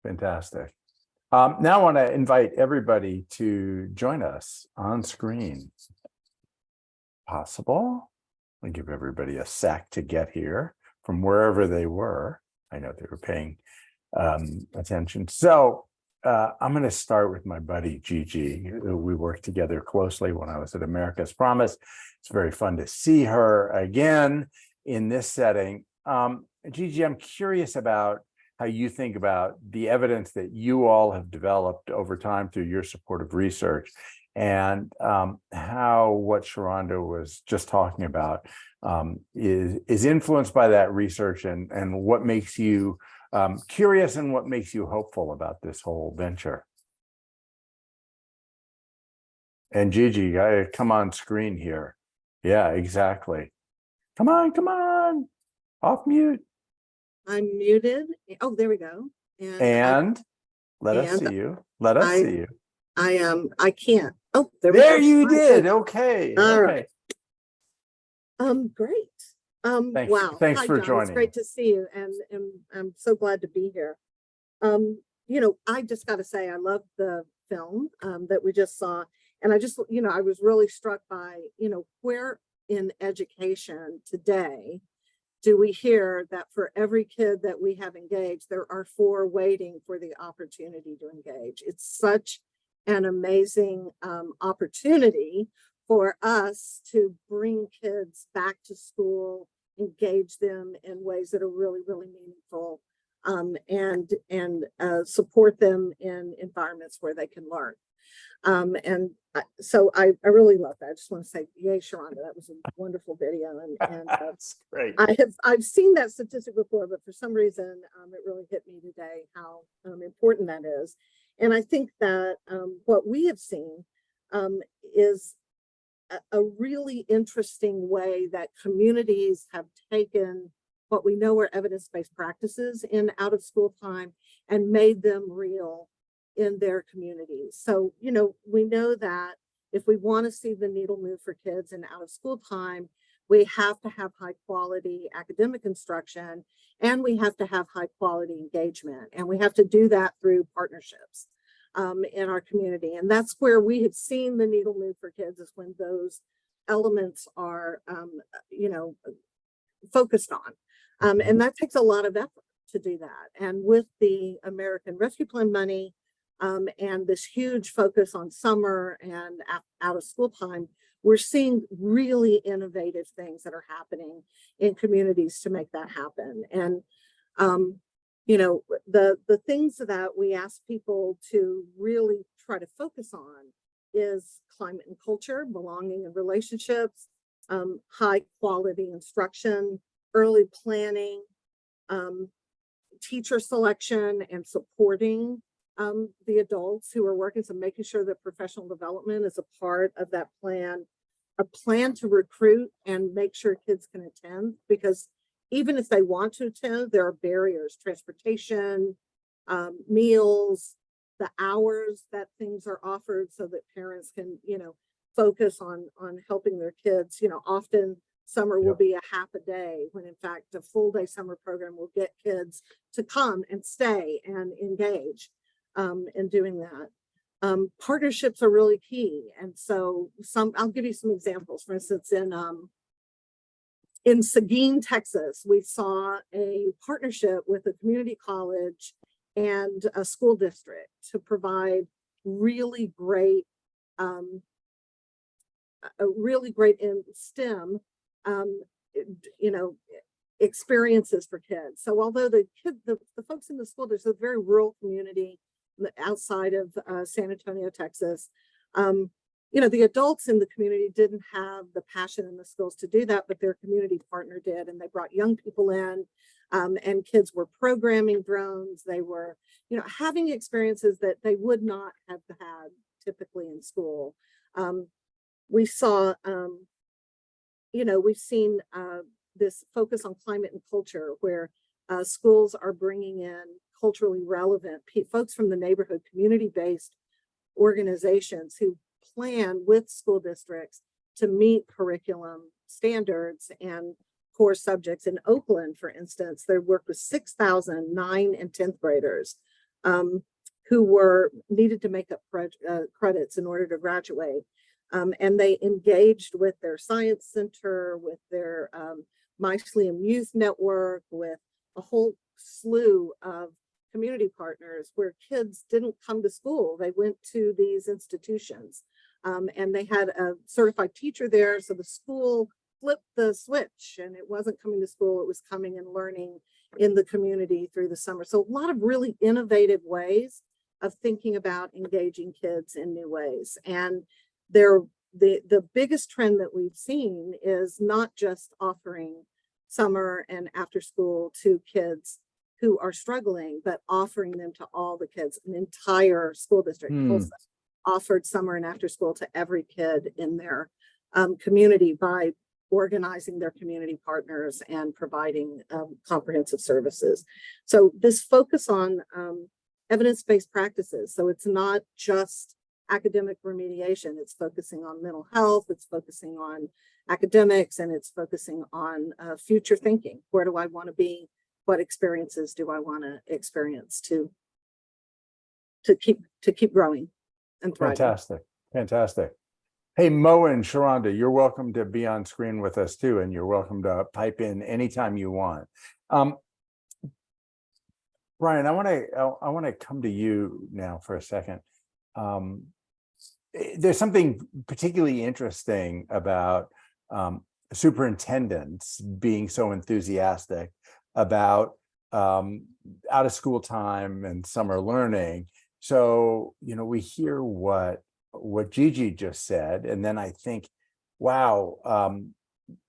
Fantastic. Now I want to invite everybody to join us on screen. Possible? I'll give everybody a sec to get here from wherever they were. I know they were paying attention. So I'm going to start with my buddy Gigi. We worked together closely when I was at America's Promise. It's very fun to see her again in this setting. Gigi, I'm curious about how you think about the evidence that you all have developed over time through your supportive research, and how what Sharonda was just talking about is influenced by that research, and what makes you curious and what makes you hopeful about this whole venture. And Gigi, come on screen here. Yeah, exactly. Come on, off mute. I'm muted. Oh, there we go. And let us see you. Let us see you. I can't. Oh, there you did. Okay. All right. Great. Thanks. Wow. Thanks Hi, for John. joining. It's great to see you, and I'm so glad to be here. I just got to say, I love the film that we just saw, and I just, I was really struck by, where in education today do we hear that for every kid that we have engaged, there are 4 waiting for the opportunity to engage. It's such an amazing opportunity for us to bring kids back to school, engage them in ways that are really, really meaningful, and support them in environments where they can learn. So I really love that. I just want to say, yay, Sharonda, that was a wonderful video. And That's great. I've seen that statistic before, but for some reason, it really hit me today how important that is. And I think that what we have seen is a really interesting way that communities have taken what we know are evidence-based practices in out of school time and made them real in their communities. So, we know that if we want to see the needle move for kids in out of school time, we have to have high quality academic instruction, and we have to have high quality engagement. And we have to do that through partnerships in our community. And that's where we have seen the needle move for kids, is when those elements are, focused on. And that takes a lot of effort to do that. And with the American Rescue Plan money, and this huge focus on summer and out of school time, we're seeing really innovative things that are happening in communities to make that happen. And, the things that we ask people to really try to focus on is climate and culture, belonging and relationships, high quality instruction, early planning, teacher selection, and supporting the adults who are working. So making sure that professional development is a part of that plan, a plan to recruit and make sure kids can attend, because even if they want to attend, there are barriers: transportation, meals, the hours that things are offered, so that parents can, focus on helping their kids. Often summer will be a half a day, when in fact a full day summer program will get kids to come and stay and engage in doing that. Partnerships are really key. And so I'll give you some examples. For instance, in Seguin, Texas, we saw a partnership with a community college and a school district to provide really great, in STEM, experiences for kids. So although the folks in the school district, a very rural community outside of San Antonio, Texas, the adults in the community didn't have the passion and the skills to do that, but their community partner did, and they brought young people in, and kids were programming drones. They were, having experiences that they would not have had typically in school. We saw, we've seen this focus on climate and culture, where schools are bringing in culturally relevant folks from the neighborhood, community-based organizations who plan with school districts to meet curriculum standards and core subjects. In Oakland, for instance, they worked with 6,000 9th and 10th graders who needed to make up credits in order to graduate. And they engaged with their science center, with their Mycelium Youth Network, with a whole slew of community partners where kids didn't come to school. They went to these institutions, and they had a certified teacher there. So the school flipped the switch and it wasn't coming to school. It was coming and learning in the community through the summer. So a lot of really innovative ways of thinking about engaging kids in new ways. And the biggest trend that we've seen is not just offering summer and after school to kids who are struggling, but offering them to all the kids. An entire school district offered summer and after school to every kid in their community by organizing their community partners and providing comprehensive services. So this focus on evidence-based practices. So it's not just academic remediation, it's focusing on mental health, it's focusing on academics, and it's focusing on future thinking. Where do I want to be? What experiences do I want to experience to keep growing and thriving? Fantastic. Hey, Mo and Sharonda, you're welcome to be on screen with us too, and you're welcome to pipe in anytime you want. Brian, I want to come to you now for a second. There's something particularly interesting about superintendents being so enthusiastic about out of school time and summer learning. So, we hear what Gigi just said, and then I think, wow,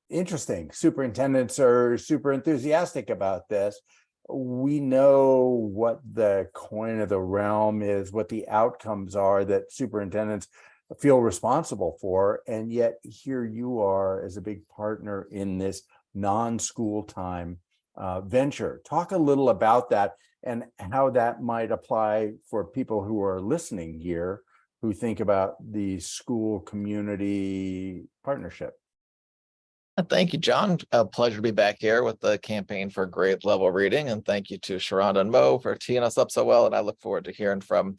interesting. Superintendents are super enthusiastic about this. We know what the coin of the realm is, what the outcomes are that superintendents feel responsible for, and yet here you are as a big partner in this non-school time venture. Talk a little about that and how that might apply for people who are listening here who think about the school community partnership. Thank you, John. A pleasure to be back here with the campaign for grade level reading. And thank you to Sharonda and Mo for teeing us up so well. And I look forward to hearing from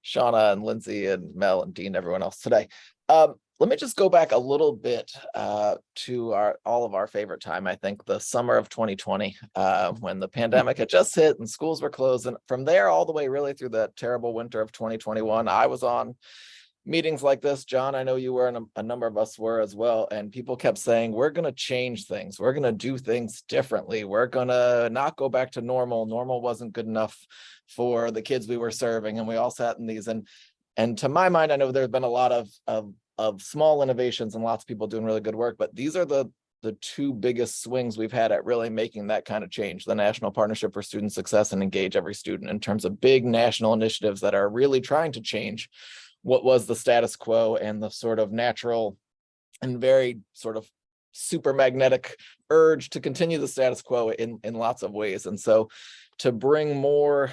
Shauna and Lindsay and Mel and Dean, everyone else today. Let me just go back a little bit to all of our favorite time. I think the summer of 2020, when the pandemic had just hit and schools were closed. And from there all the way really through that terrible winter of 2021, I was on meetings like this. John, I know you were, and a number of us were as well. And people kept saying, we're going to change things. We're going to do things differently. We're going to not go back to normal. Normal wasn't good enough for the kids we were serving. And we all sat in these. And to my mind, I know there's been a lot of small innovations and lots of people doing really good work, but these are the two biggest swings we've had at really making that kind of change. The National Partnership for Student Success and Engage Every Student, in terms of big national initiatives that are really trying to change what was the status quo and the sort of natural and very sort of super magnetic urge to continue the status quo in lots of ways. And so to bring more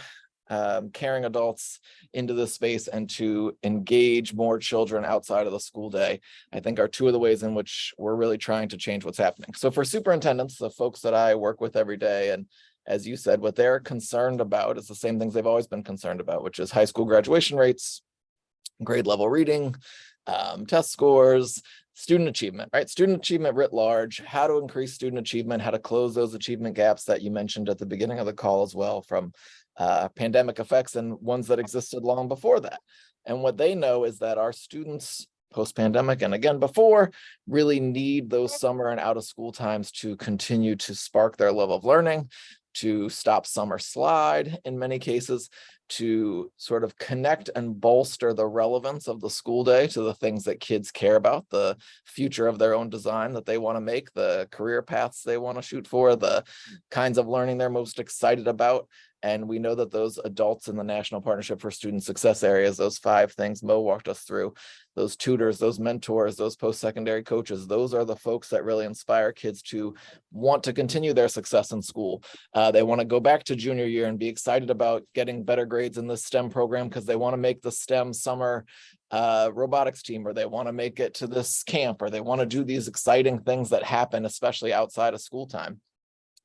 caring adults into this space and to engage more children outside of the school day, I think are two of the ways in which we're really trying to change what's happening. So for superintendents, the folks that I work with every day, and as you said, what they're concerned about is the same things they've always been concerned about, which is high school graduation rates, grade level reading, test scores, student achievement, right? Student achievement writ large, how to increase student achievement, how to close those achievement gaps that you mentioned at the beginning of the call as well, from pandemic effects and ones that existed long before that. And what they know is that our students post-pandemic and again before really need those summer and out of school times to continue to spark their love of learning, to stop summer slide in many cases, to sort of connect and bolster the relevance of the school day to the things that kids care about, the future of their own design that they want to make, the career paths they want to shoot for, the kinds of learning they're most excited about. And we know that those adults in the National Partnership for Student Success areas, those 5 things Mo walked us through, those tutors, those mentors, those post-secondary coaches, those are the folks that really inspire kids to want to continue their success in school. They want to go back to junior year and be excited about getting better grades in the STEM program because they want to make the STEM summer robotics team, or they want to make it to this camp, or they want to do these exciting things that happen, especially outside of school time.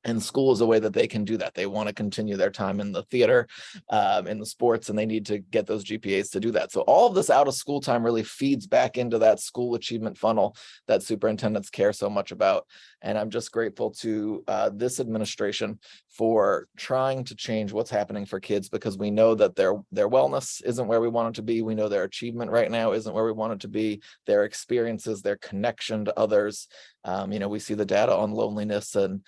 And school is a way that they can do that. They want to continue their time in the theater, in the sports, and they need to get those GPAs to do that. So all of this out of school time really feeds back into that school achievement funnel that superintendents care so much about. And I'm just grateful to this administration for trying to change what's happening for kids, because we know that their wellness isn't where we want it to be. We know their achievement right now isn't where we want it to be. Their experiences, their connection to others. We see the data on loneliness and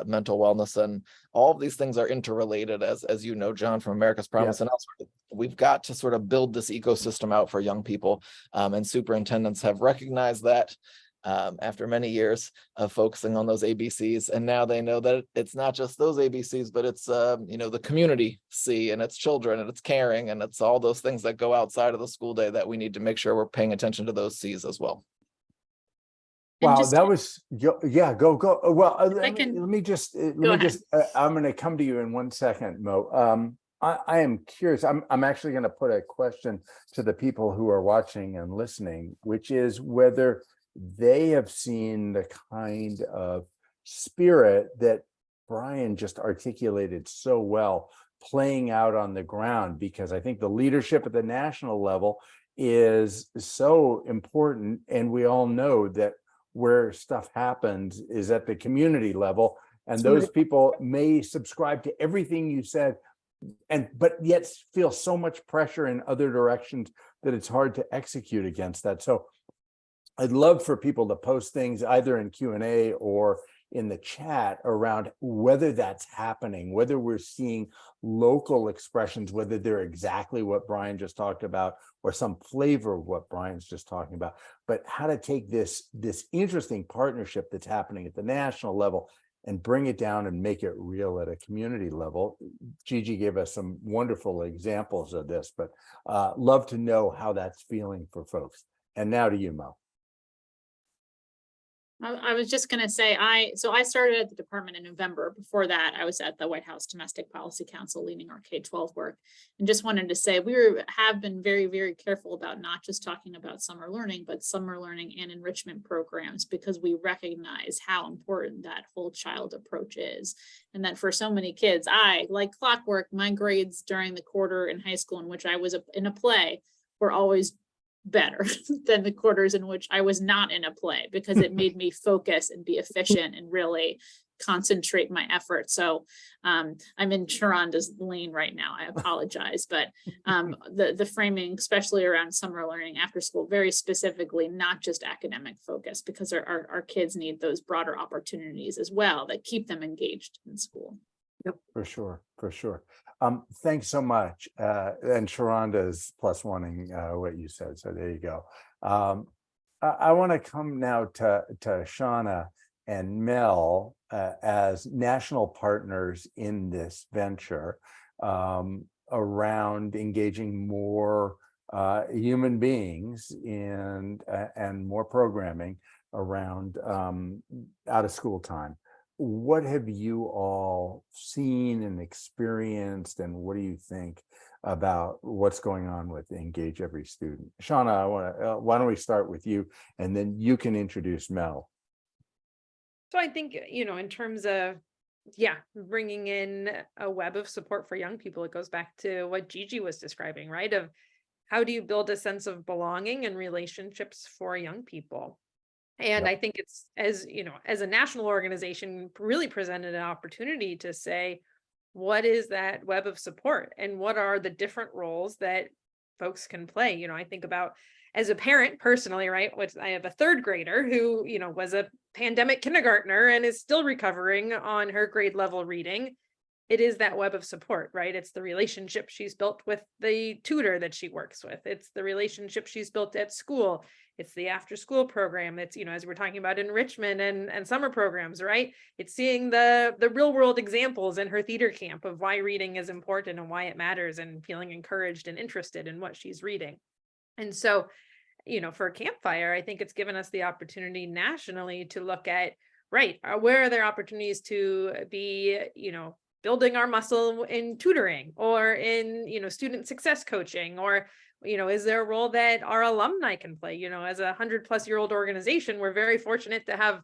mental wellness, and all of these things are interrelated, as you know, John, from America's Promise and elsewhere. We've got to sort of build this ecosystem out for young people, and superintendents have recognized that after many years of focusing on those ABCs, and now they know that it's not just those ABCs, but it's the community C, and it's children, and it's caring, and it's all those things that go outside of the school day that we need to make sure we're paying attention to those C's as well. And Wow, just that was, yeah, go. Well, I can- let me just, ahead. I'm going to come to you in 1 second, Mo. I am curious. I'm actually going to put a question to the people who are watching and listening, which is whether they have seen the kind of spirit that Brian just articulated so well playing out on the ground, because I think the leadership at the national level is so important. And we all know that where stuff happens is at the community level, and those people may subscribe to everything you said, but yet feel so much pressure in other directions that it's hard to execute against that. So I'd love for people to post things either in Q&A or in the chat around whether that's happening, whether we're seeing local expressions, whether they're exactly what Brian just talked about or some flavor of what Brian's just talking about, but how to take this interesting partnership that's happening at the national level and bring it down and make it real at a community level. Gigi gave us some wonderful examples of this, but love to know how that's feeling for folks. And now to you, Mo. I was just going to say, I started at the department in November. Before that, I was at the White House Domestic Policy Council leading our K-12 work, and just wanted to say have been very, very careful about not just talking about summer learning, but summer learning and enrichment programs, because we recognize how important that whole child approach is. And that for so many kids, like clockwork, my grades during the quarter in high school in which I was in a play were always better than the quarters in which I was not in a play, because it made me focus and be efficient and really concentrate my efforts. So I'm in Sharonda's lane right now. I apologize, but the framing, especially around summer learning after school, very specifically, not just academic focus, because our kids need those broader opportunities as well that keep them engaged in school. Yep, for sure. Thanks so much. And Sharonda's plus oneing what you said. So there you go. I want to come now to Shauna and Mel as national partners in this venture around engaging more human beings and more programming around out of school time. What have you all seen and experienced, and what do you think about what's going on with Engage Every Student? Shauna, why don't we start with you, and then you can introduce Mel. So I think, in terms of, bringing in a web of support for young people, it goes back to what Gigi was describing, right? Of how do you build a sense of belonging and relationships for young people? And I think it's, as a national organization, really presented an opportunity to say, what is that web of support and what are the different roles that folks can play? I think about as a parent personally, right? Which I have a third grader who, was a pandemic kindergartner and is still recovering on her grade level reading. It is that web of support, right? It's the relationship she's built with the tutor that she works with. It's the relationship she's built at school. It's the after school program. It's, as we're talking about enrichment and summer programs, right? It's seeing the real world examples in her theater camp of why reading is important and why it matters, and feeling encouraged and interested in what she's reading. And so, for Campfire, I think it's given us the opportunity nationally to look at, where are there opportunities to be, building our muscle in tutoring or in, student success coaching, or, is there a role that our alumni can play? As a 100+ year old organization, we're very fortunate to have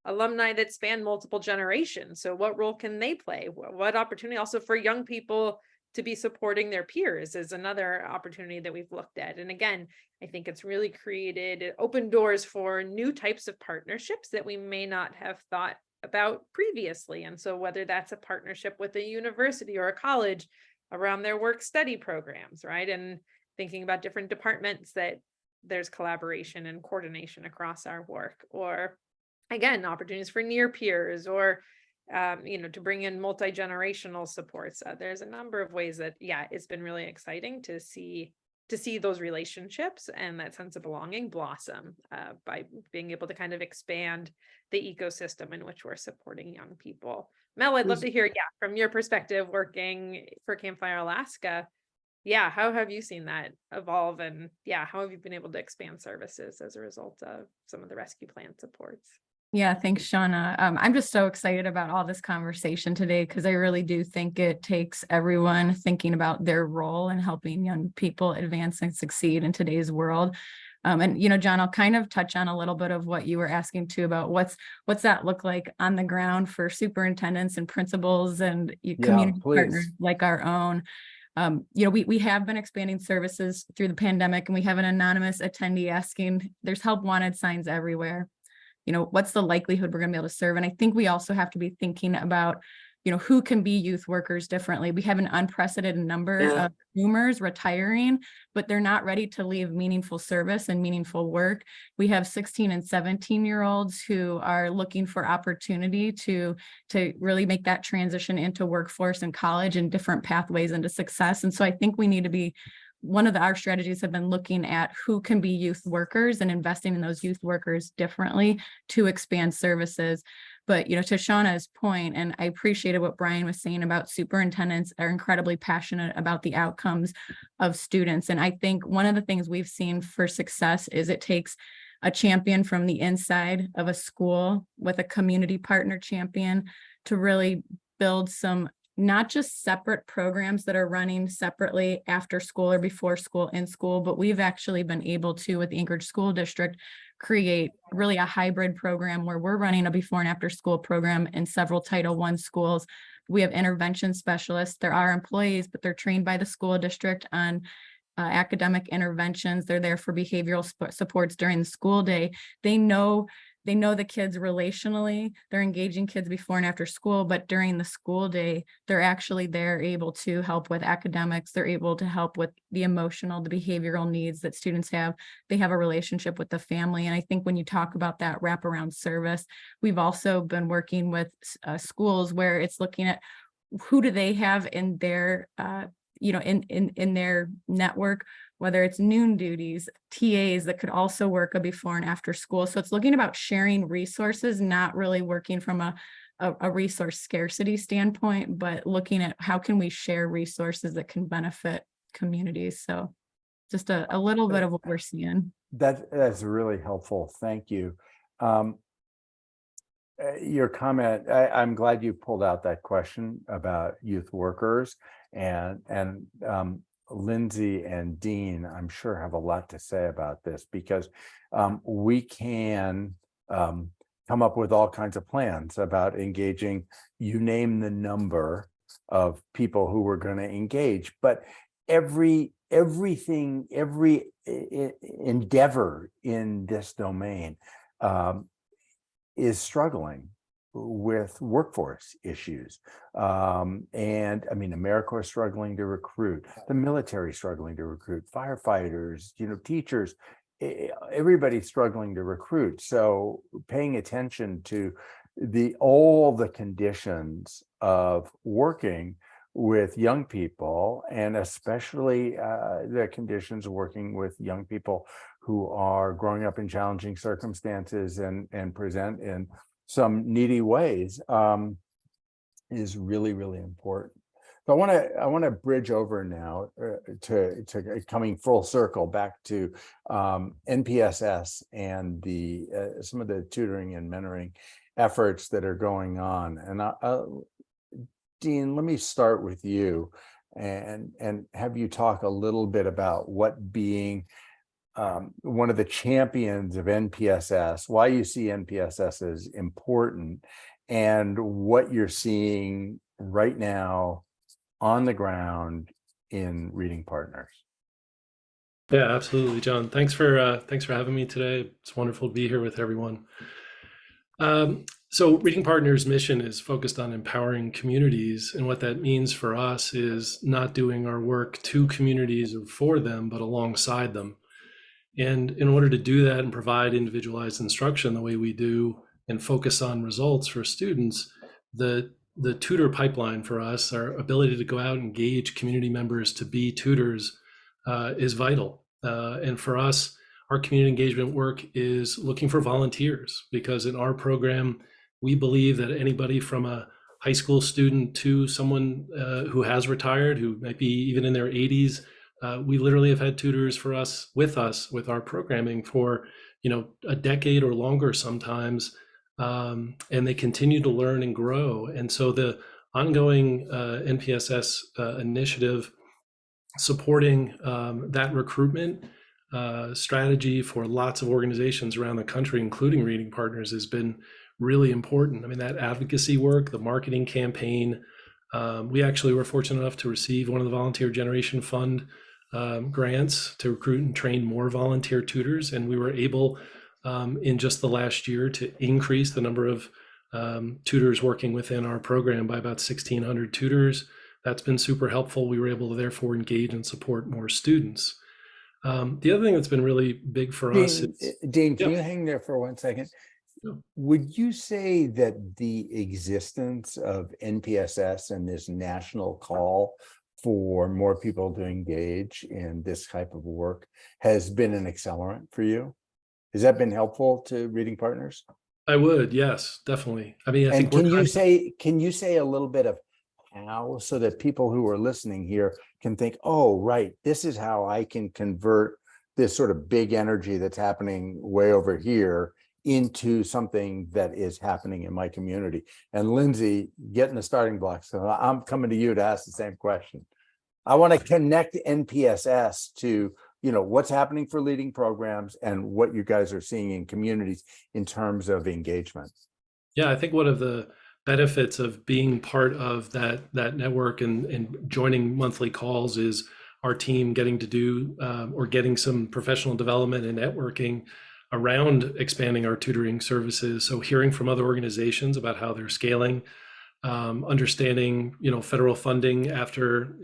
alumni that span multiple generations. So what role can they play? What opportunity also for young people to be supporting their peers is another opportunity that we've looked at. And again, I think it's really created open doors for new types of partnerships that we may not have thought about previously. And so whether that's a partnership with a university or a college around their work study programs, right? And thinking about different departments that there's collaboration and coordination across our work, or again, opportunities for near peers, or to bring in multi-generational supports. There's a number of ways that, it's been really exciting to see those relationships and that sense of belonging blossom by being able to kind of expand the ecosystem in which we're supporting young people. Mel, I'd love to hear, from your perspective, working for Campfire Alaska, how have you seen that evolve, and how have you been able to expand services as a result of some of the rescue plan supports? Yeah, thanks, Shauna. I'm just so excited about all this conversation today, because I really do think it takes everyone thinking about their role in helping young people advance and succeed in today's world. And, John, I'll kind of touch on a little bit of what you were asking too about what's that look like on the ground for superintendents and principals and community partners like our own. We have been expanding services through the pandemic, and we have an anonymous attendee asking, there's help wanted signs everywhere. What's the likelihood we're going to be able to serve? And I think we also have to be thinking about, who can be youth workers differently. We have an unprecedented number of boomers retiring, but they're not ready to leave meaningful service and meaningful work. We have 16 and 17-year-olds who are looking for opportunity to really make that transition into workforce and college and different pathways into success. And so I think we need to be, one of our strategies have been looking at who can be youth workers and investing in those youth workers differently to expand services. But, to Shauna's point, and I appreciated what Brian was saying about superintendents are incredibly passionate about the outcomes of students. And I think one of the things we've seen for success is it takes a champion from the inside of a school with a community partner champion to really build some not just separate programs that are running separately after school or before school, in school, but we've actually been able to, with the Anchorage School District, create really a hybrid program where we're running a before and after school program in several Title I schools. We have intervention specialists. They're our employees, but they're trained by the school district on academic interventions. They're there for behavioral supports during the school day. They know the kids relationally, they're engaging kids before and after school, but during the school day, they're actually there able to help with academics. They're able to help with the emotional, the behavioral needs that students have. They have a relationship with the family. And I think when you talk about that wraparound service, we've also been working with schools where it's looking at who do they have in their in their network, whether it's noon duties, TAs that could also work a before and after school. So it's looking about sharing resources, not really working from a resource scarcity standpoint, but looking at how can we share resources that can benefit communities. So just a little bit of what we're seeing. That's really helpful. Thank you. Your comment, I'm glad you pulled out that question about youth workers, and Lindsay and Dean, I'm sure, have a lot to say about this, because we can come up with all kinds of plans about engaging, you name the number of people who we're going to engage, but every endeavor in this domain is struggling with workforce issues. And I mean, AmeriCorps is struggling to recruit, the military is struggling to recruit, firefighters, teachers, everybody's struggling to recruit. So paying attention to all the conditions of working with young people, and especially the conditions of working with young people who are growing up in challenging circumstances and present in some needy ways, is really, really important. So I want to bridge over now to coming full circle back to NPSS and the some of the tutoring and mentoring efforts that are going on. And Dean, let me start with you and have you talk a little bit about what being one of the champions of NPSS, why you see NPSS as important, and what you're seeing right now on the ground in Reading Partners. Yeah, absolutely, John. Thanks for having me today. It's wonderful to be here with everyone. So Reading Partners' mission is focused on empowering communities, and what that means for us is not doing our work to communities or for them, but alongside them. And in order to do that and provide individualized instruction the way we do and focus on results for students, the tutor pipeline for us, our ability to go out and engage community members to be tutors, is vital. And for us, our community engagement work is looking for volunteers, because in our program, we believe that anybody from a high school student to someone who has retired, who might be even in their 80s, we literally have had tutors with our programming for, a decade or longer sometimes, and they continue to learn and grow. And so the ongoing NPSS initiative supporting that recruitment strategy for lots of organizations around the country, including Reading Partners, has been really important. I mean, that advocacy work, the marketing campaign, we actually were fortunate enough to receive one of the Volunteer Generation Fund grants to recruit and train more volunteer tutors. And we were able, in just the last year, to increase the number of tutors working within our program by about 1,600 tutors. That's been super helpful. We were able to therefore engage and support more students. The other thing that's been really big for us is— Dean, can you hang there for 1 second? Sure. Would you say that the existence of NPSS and this national call for more people to engage in this type of work has been an accelerant for you? Has that been helpful to Reading Partners? I would, yes, definitely. I mean, I And think can you say a little bit of how, so that people who are listening here can think, oh, right, this is how I can convert this sort of big energy that's happening way over here into something that is happening in my community. And Lindsay, get in the starting blocks. So I'm coming to you to ask the same question. I want to connect NPSS to, what's happening for leading programs and what you guys are seeing in communities in terms of engagement. Yeah, I think one of the benefits of being part of that network and joining monthly calls is our team getting to do or getting some professional development and networking around expanding our tutoring services. So hearing from other organizations about how they're scaling, understanding, federal funding after,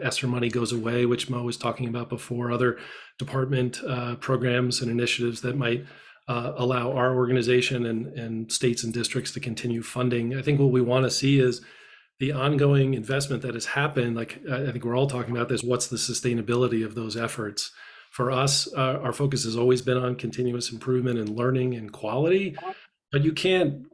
ESSER money goes away, which Mo was talking about before, other department programs and initiatives that might allow our organization and states and districts to continue funding. I think what we want to see is the ongoing investment that has happened. Like, I think we're all talking about this, what's the sustainability of those efforts? For us, our focus has always been on continuous improvement and learning and quality, but you can't,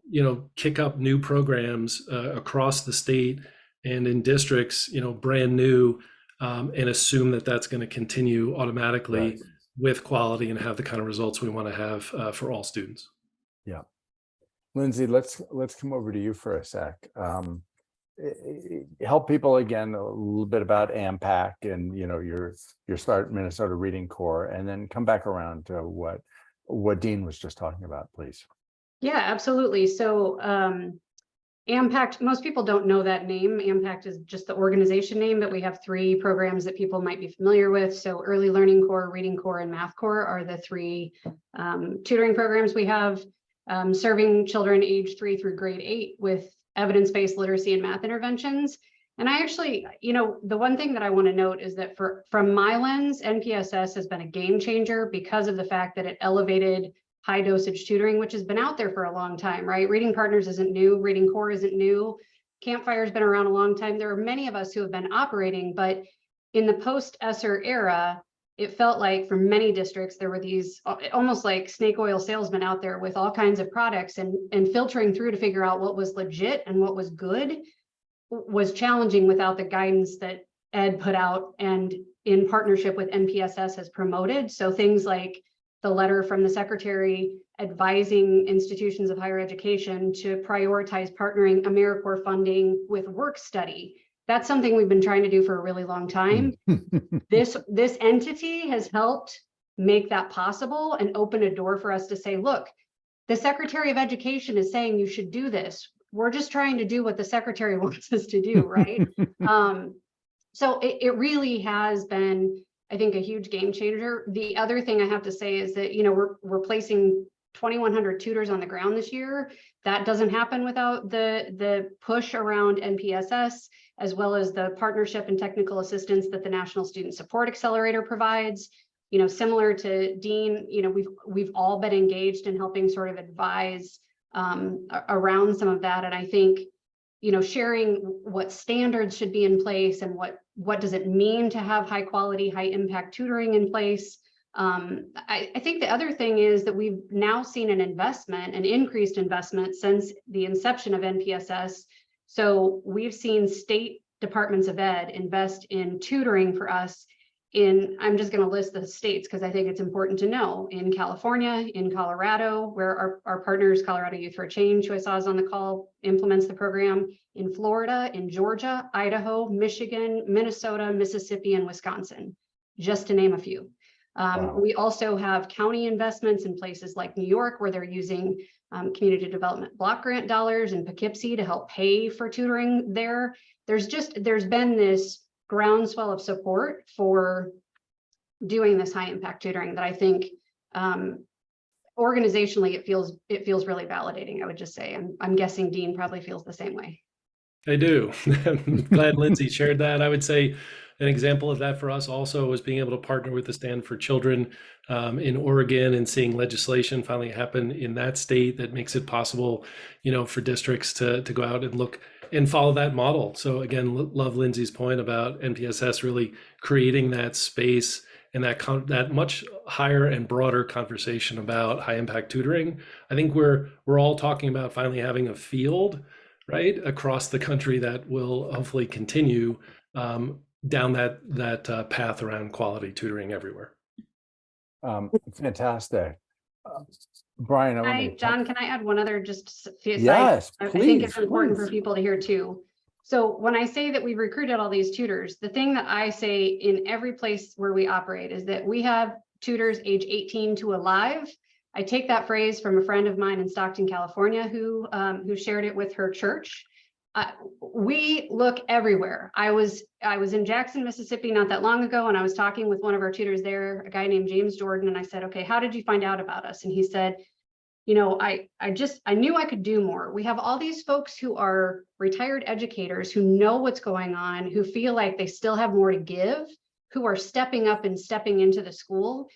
kick up new programs across the state and in districts, brand new, and assume that that's going to continue automatically. Right. With quality and have the kind of results we want to have for all students. Yeah. Lindsay, let's come over to you for a sec. Help people again a little bit about AMPAC and your Start Minnesota Reading Corps, and then come back around to what Dean was just talking about, please. Yeah, absolutely. So AMPAC, most people don't know that name. AMPAC is just the organization name, but we have 3 programs that people might be familiar with. So Early Learning Corps, Reading Corps, and Math Corps are the 3 tutoring programs we have, serving children age 3 through grade 8 with evidence-based literacy and math interventions. And I actually, the one thing that I want to note is that from my lens, NPSS has been a game changer because of the fact that it elevated high dosage tutoring, which has been out there for a long time, right? Reading Partners isn't new, Reading Corps isn't new, Campfire's been around a long time. There are many of us who have been operating, but in the post-ESSER era, it felt like for many districts, there were these almost like snake oil salesmen out there with all kinds of products, and filtering through to figure out what was legit and what was good was challenging without the guidance that Ed put out and in partnership with NPSS has promoted. So things like the letter from the secretary advising institutions of higher education to prioritize partnering AmeriCorps funding with work study. That's something we've been trying to do for a really long time. This entity has helped make that possible and open a door for us to say, look, the Secretary of Education is saying you should do this. We're just trying to do what the Secretary wants us to do, right? So it really has been, I think, a huge game changer. The other thing I have to say is that, we're placing 2,100 tutors on the ground this year. That doesn't happen without the push around NPSS, as well as the partnership and technical assistance that the National Student Support Accelerator provides. Similar to Dean, we've all been engaged in helping sort of advise around some of that. And I think, sharing what standards should be in place and what does it mean to have high quality, high impact tutoring in place. I think the other thing is that we've now seen an increased investment since the inception of NPSS. So we've seen state departments of ed invest in tutoring for us I'm just going to list the states because I think it's important to know. In California, in Colorado, where our partners, Colorado Youth for Change, who I saw is on the call, implements the program. In Florida, in Georgia, Idaho, Michigan, Minnesota, Mississippi, and Wisconsin, just to name a few. Wow. We also have county investments in places like New York, where they're using community development block grant dollars and Poughkeepsie to help pay for tutoring there. There's been this groundswell of support for doing this high impact tutoring that I think organizationally it feels really validating. I would just say, I'm guessing Dean probably feels the same way. I do. I'm glad Lindsay shared that. I would say an example of that for us also was being able to partner with the Stand for Children in Oregon and seeing legislation finally happen in that state that makes it possible, for districts to go out and look and follow that model. So again, love Lindsay's point about NPSS really creating that space and that much higher and broader conversation about high impact tutoring. I think we're all talking about finally having a field, right, across the country that will hopefully continue down that path around quality tutoring everywhere. Fantastic. Brian, John, can I add one other yes, I please, think it's important for people to hear too. So when I say that we've recruited all these tutors, the thing that I say in every place where we operate is that we have tutors age 18 to alive. I take that phrase from a friend of mine in Stockton, California, who shared it with her church. We look everywhere. I was in Jackson, Mississippi not that long ago, and I was talking with one of our tutors there, a guy named James Jordan, and I said, okay, how did you find out about us? And he said, I knew I could do more. We have all these folks who are retired educators who know what's going on, who feel like they still have more to give, who are stepping up and stepping into the school.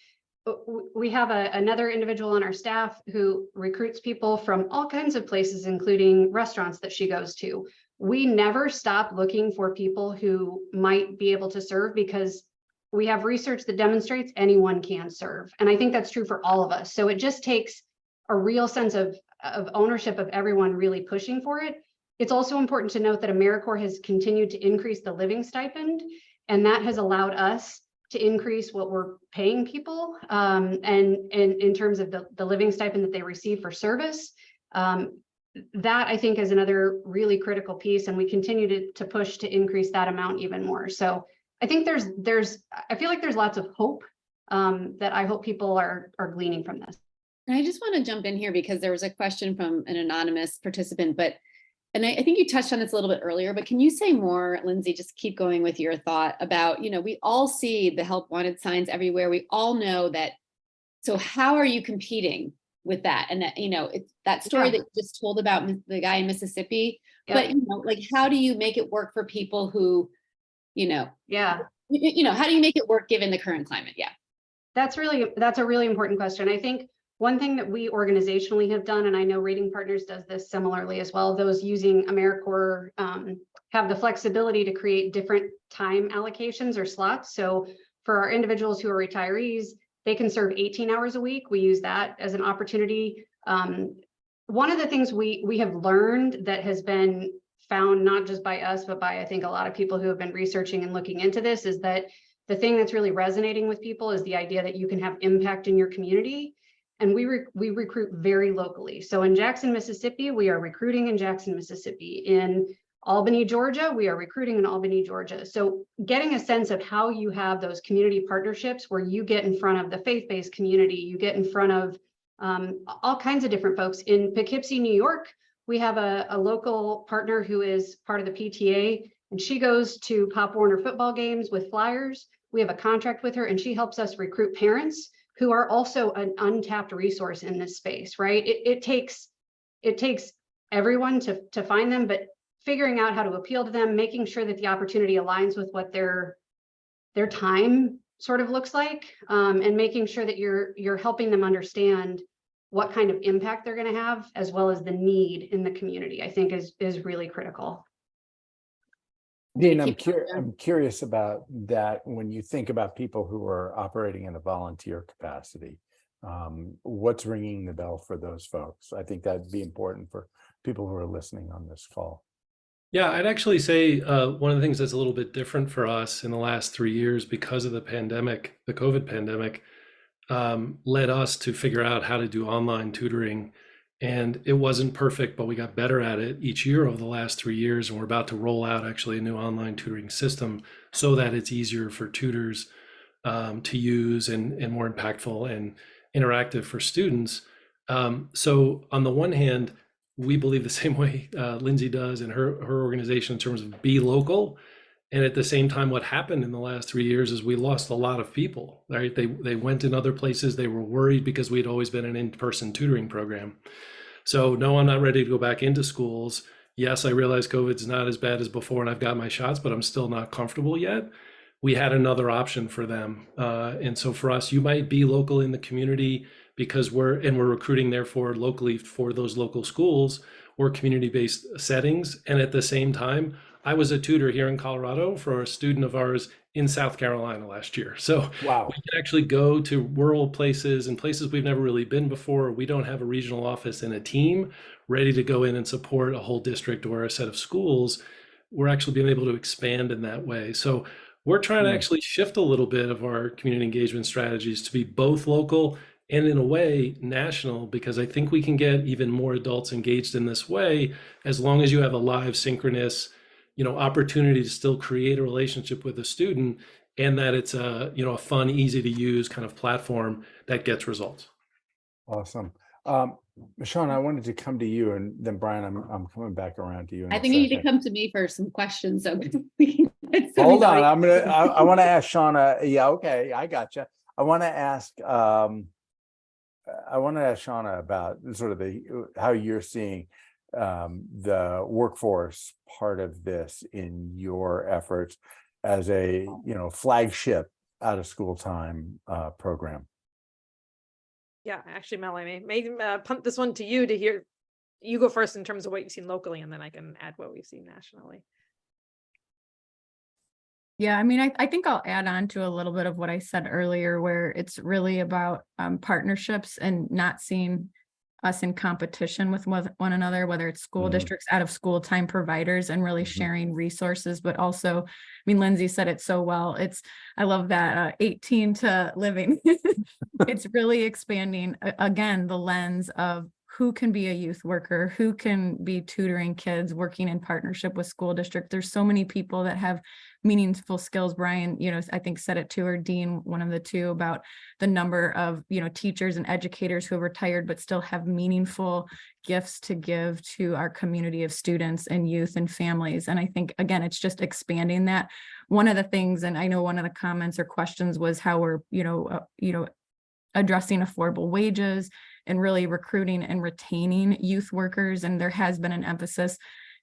We have another individual on our staff who recruits people from all kinds of places, including restaurants that she goes to. We never stop looking for people who might be able to serve because we have research that demonstrates anyone can serve. And I think that's true for all of us. So it just takes a real sense of ownership of everyone really pushing for it. It's also important to note that AmeriCorps has continued to increase the living stipend, and that has allowed us to increase what we're paying people and in terms of the living stipend that they receive for service. That I think is another really critical piece, and we continue to push to increase that amount even more. So I think I feel like there's lots of hope that I hope people are gleaning from this. And I just want to jump in here because there was a question from an anonymous participant, and I think you touched on this a little bit earlier, but can you say more, Lindsay, just keep going with your thought about, we all see the help wanted signs everywhere. We all know that. So how are you competing with that? And that, it's that story that you just told about the guy in Mississippi, but how do you make it work for people who, how do you make it work given the current climate? Yeah. That's a really important question. I think one thing that we organizationally have done, and I know Reading Partners does this similarly as well, those using AmeriCorps have the flexibility to create different time allocations or slots. So for our individuals who are retirees, they can serve 18 hours a week. We use that as an opportunity. One of the things we have learned that has been found not just by us, but by I think a lot of people who have been researching and looking into this is that the thing that's really resonating with people is the idea that you can have impact in your community. And we recruit very locally. So in Jackson, Mississippi, we are recruiting in Jackson, Mississippi. In Albany, Georgia, we are recruiting in Albany, Georgia. So getting a sense of how you have those community partnerships where you get in front of the faith-based community, you get in front of all kinds of different folks. In Poughkeepsie, New York, we have a local partner who is part of the PTA, and she goes to Pop Warner football games with flyers. We have a contract with her, and she helps us recruit parents who are also an untapped resource in this space, right? It takes everyone to find them, but figuring out how to appeal to them, making sure that the opportunity aligns with what their time sort of looks like, and making sure that you're helping them understand what kind of impact they're going to have, as well as the need in the community, I think is really critical. Dean, I'm curious about that. When you think about people who are operating in a volunteer capacity, what's ringing the bell for those folks? I think that'd be important for people who are listening on this call. Yeah, I'd actually say one of the things that's a little bit different for us in the last 3 years because of the pandemic, the COVID pandemic, led us to figure out how to do online tutoring. And it wasn't perfect, but we got better at it each year over the last 3 years. And we're about to roll out actually a new online tutoring system so that it's easier for tutors to use and more impactful and interactive for students. So on the one hand, we believe the same way Lindsay does in her organization in terms of be local. And at the same time, what happened in the last 3 years is we lost a lot of people, right? They went in other places. They were worried because we'd always been an in-person tutoring program. So no, I'm not ready to go back into schools. Yes, I realize COVID's not as bad as before and I've got my shots, but I'm still not comfortable yet. We had another option for them. And so for us, you might be local in the community because we're recruiting therefore locally for those local schools or community-based settings. And at the same time, I was a tutor here in Colorado for a student of ours in South Carolina last year. So wow, we can actually go to rural places and places we've never really been before. We don't have a regional office and a team ready to go in and support a whole district or a set of schools. We're actually being able to expand in that way. So we're trying to actually shift a little bit of our community engagement strategies to be both local and in a way national, because I think we can get even more adults engaged in this way as long as you have a live synchronous opportunity to still create a relationship with a student, and that it's a fun, easy to use kind of platform that gets results. Awesome. Shauna, I wanted to come to you, and then Brian, I'm coming back around to you. I think you need to come to me for some questions. So we can hold on. I want to ask Shauna. Yeah, okay, I gotcha. I want to ask Shauna about sort of how you're seeing the workforce part of this in your efforts as a flagship out of school time program. Yeah, actually, Mel, I may punt this one to you to hear. You go first in terms of what you've seen locally, and then I can add what we've seen nationally. Yeah, I mean, I think I'll add on to a little bit of what I said earlier, where it's really about partnerships and not seeing us in competition with one another, whether it's school districts, out of school time providers, and really sharing resources, but also, I mean, Lindsay said it so well. I love that 18 to living. It's really expanding, again, the lens of who can be a youth worker, who can be tutoring kids, working in partnership with school district. There's so many people that have meaningful skills. Brian, I think said it too, or Dean, one of the two, about the number of, teachers and educators who have retired, but still have meaningful gifts to give to our community of students and youth and families. And I think, again, it's just expanding that. One of the things, and I know one of the comments or questions was how we're, addressing affordable wages and really recruiting and retaining youth workers. And there has been an emphasis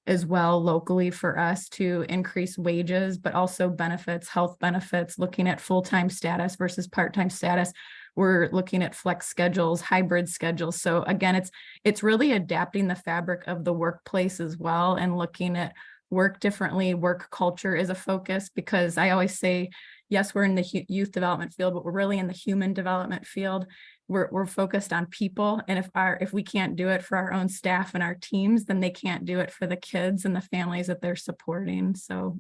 as well locally for us to increase wages, but also benefits, health benefits, looking at full-time status versus part-time status. We're looking at flex schedules, hybrid schedules. So again, it's really adapting the fabric of the workplace as well, and looking at work differently. Work culture is a focus, because I always say, yes, we're in the youth development field, but we're really in the human development field. We're focused on people. And if we can't do it for our own staff and our teams, then they can't do it for the kids and the families that they're supporting. So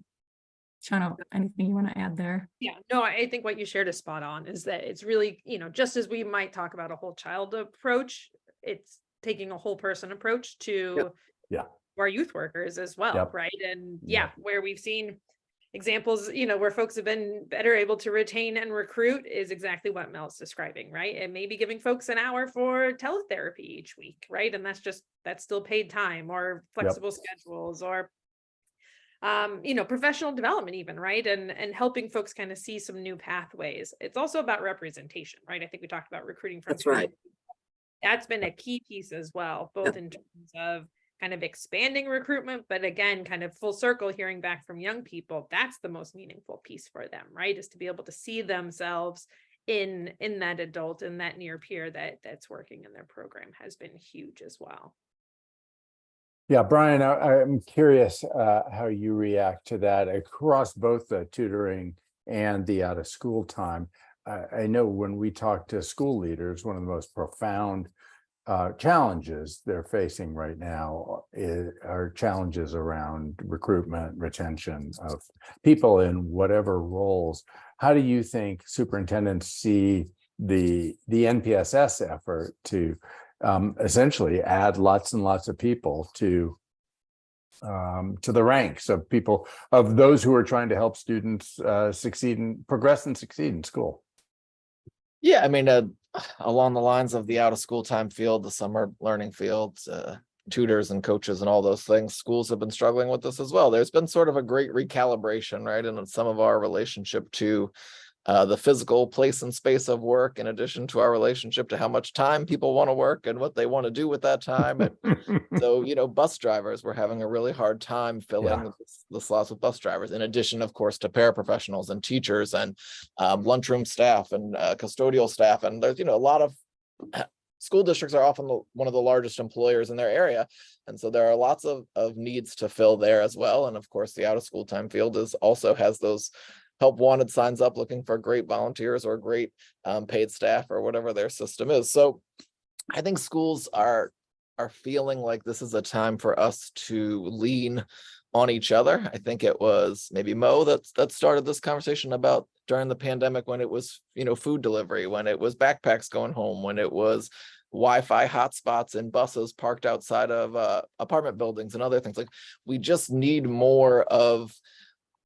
Shauna, anything you want to add there? Yeah, no, I think what you shared is spot on, is that it's really, just as we might talk about a whole child approach, it's taking a whole person approach to our youth workers as well, Yep. right? And Yep. where we've seen examples, where folks have been better able to retain and recruit is exactly what Mel's describing, right? And maybe giving folks an hour for teletherapy each week, right? And that's still paid time, or flexible schedules, or professional development even, right? And helping folks kind of see some new pathways. It's also about representation, right? I think we talked about recruiting from That's right. That's been a key piece as well, both in terms of kind of expanding recruitment, but again, kind of full circle, hearing back from young people, that's the most meaningful piece for them, right? Is to be able to see themselves in that adult, in that near peer that's working in their program, has been huge as well. Yeah, Brian, I'm curious how you react to that across both the tutoring and the out of school time. I know when we talk to school leaders, one of the most profound challenges they're facing right now are challenges around recruitment, retention of people in whatever roles. How do you think superintendents see the NPSS effort to essentially add lots and lots of people to the ranks of people, of those who are trying to help students succeed and progress and succeed in school? Yeah, I mean, along the lines of the out of school time field, the summer learning fields, tutors and coaches and all those things, schools have been struggling with this as well. There's been sort of a great recalibration, right? And in some of our relationship to the physical place and space of work, in addition to our relationship to how much time people want to work and what they want to do with that time. And so, bus drivers, we're having a really hard time filling the slots with bus drivers, in addition, of course, to paraprofessionals and teachers and lunchroom staff and custodial staff. And there's, a lot of school districts are often one of the largest employers in their area. And so there are lots of needs to fill there as well. And of course, the out of school time field also has those help wanted signs up looking for great volunteers or great paid staff or whatever their system is. So I think schools are feeling like this is a time for us to lean on each other. I think it was maybe Mo that started this conversation about during the pandemic, when it was, food delivery, when it was backpacks going home, when it was Wi-Fi hotspots in buses parked outside of apartment buildings and other things. Like, we just need more of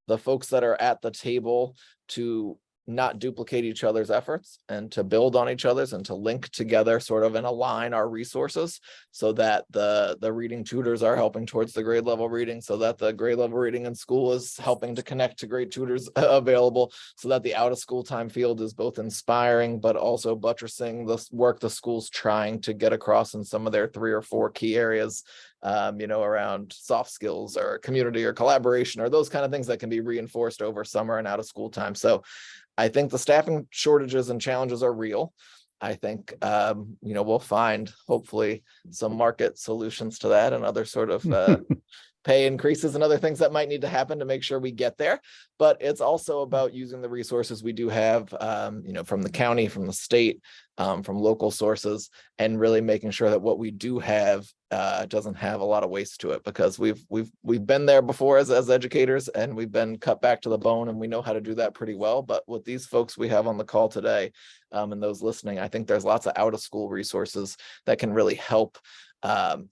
the folks that are at the table to not duplicate each other's efforts and to build on each other's and to link together sort of and align our resources so that the reading tutors are helping towards the grade level reading, so that the grade level reading in school is helping to connect to great tutors available, so that the out of school time field is both inspiring but also buttressing the work the school's trying to get across in some of their 3 or 4 key areas, around soft skills or community or collaboration or those kind of things that can be reinforced over summer and out of school time. So I think the staffing shortages and challenges are real. I think, we'll find hopefully some market solutions to that and other sort of pay increases and other things that might need to happen to make sure we get there. But it's also about using the resources we do have, from the county, from the state, from local sources, and really making sure that what we do have doesn't have a lot of waste to it, because we've been there before as educators, and we've been cut back to the bone, and we know how to do that pretty well. But with these folks we have on the call today, and those listening, I think there's lots of out of school resources that can really help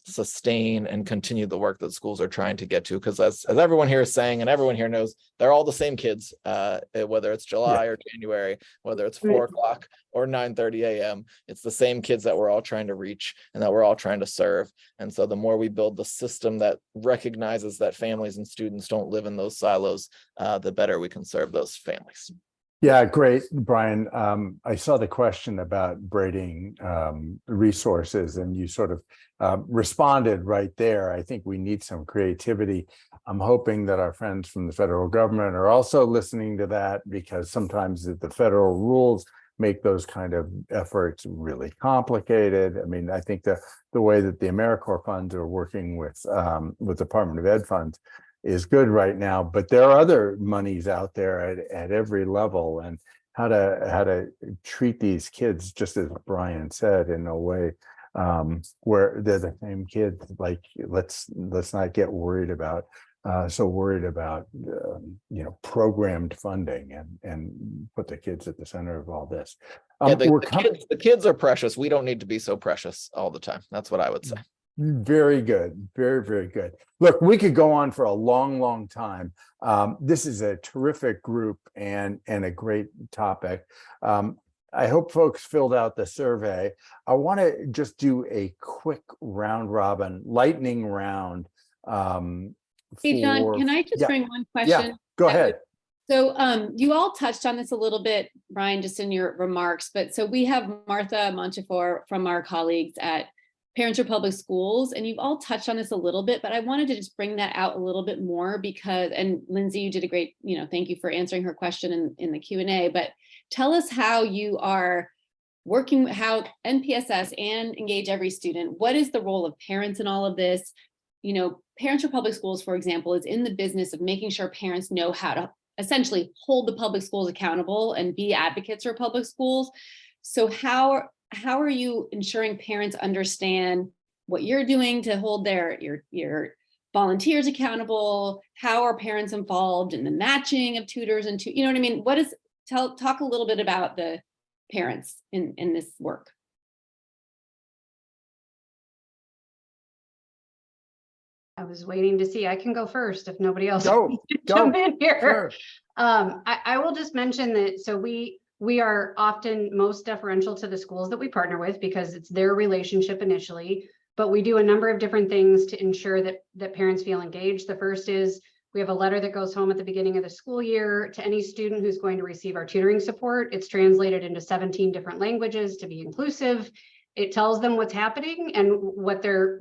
sustain and continue the work that schools are trying to get to, because as everyone here is saying, and everyone here knows, they're all the same kids, whether it's July or January, whether it's 4 o'clock or 9:30 a.m. It's the same kids that we're all trying to reach and that we're all trying to serve. And so the more we build the system that recognizes that families and students don't live in those silos, the better we can serve those families. Yeah, great, Brian. I saw the question about braiding resources, and you sort of responded right there. I think we need some creativity. I'm hoping that our friends from the federal government are also listening to that, because sometimes the federal rules make those kind of efforts really complicated. I mean, I think the way that the AmeriCorps funds are working with Department of Ed funds is good right now, but there are other monies out there at every level, and how to treat these kids, just as Brian said, in a way where they're the same kids. Like, let's not get worried about programmed funding, and put the kids at the center of all this. The kids are precious. We don't need to be so precious all the time. That's what I would say. Very good. Very, very good. Look, we could go on for a long, long time. This is a terrific group and a great topic. I hope folks filled out the survey. I want to just do a quick round robin, lightning round. Hey, John, can I just bring one question? Yeah, go ahead. So you all touched on this a little bit, Brian, just in your remarks, but so we have Martha Montefiore from our colleagues at Parents for Public Schools, and you've all touched on this a little bit, but I wanted to just bring that out a little bit more because, and Lindsay, you did a great, thank you for answering her question in the Q&A, but tell us how you are working, how NPSS and Engage Every Student, what is the role of parents in all of this? Parents for Public Schools, for example, is in the business of making sure parents know how to essentially hold the public schools accountable and be advocates for public schools. So how are you ensuring parents understand what you're doing to hold your volunteers accountable? How are parents involved in the matching of tutors and you know what I mean? Talk a little bit about the parents in this work. I was waiting to see. I can go first if nobody else Go, wants to jump in here. Sure. I will just mention that so we are often most deferential to the schools that we partner with because it's their relationship initially, but we do a number of different things to ensure that parents feel engaged. The first is we have a letter that goes home at the beginning of the school year to any student who's going to receive our tutoring support. It's translated into 17 different languages to be inclusive. It tells them what's happening and what their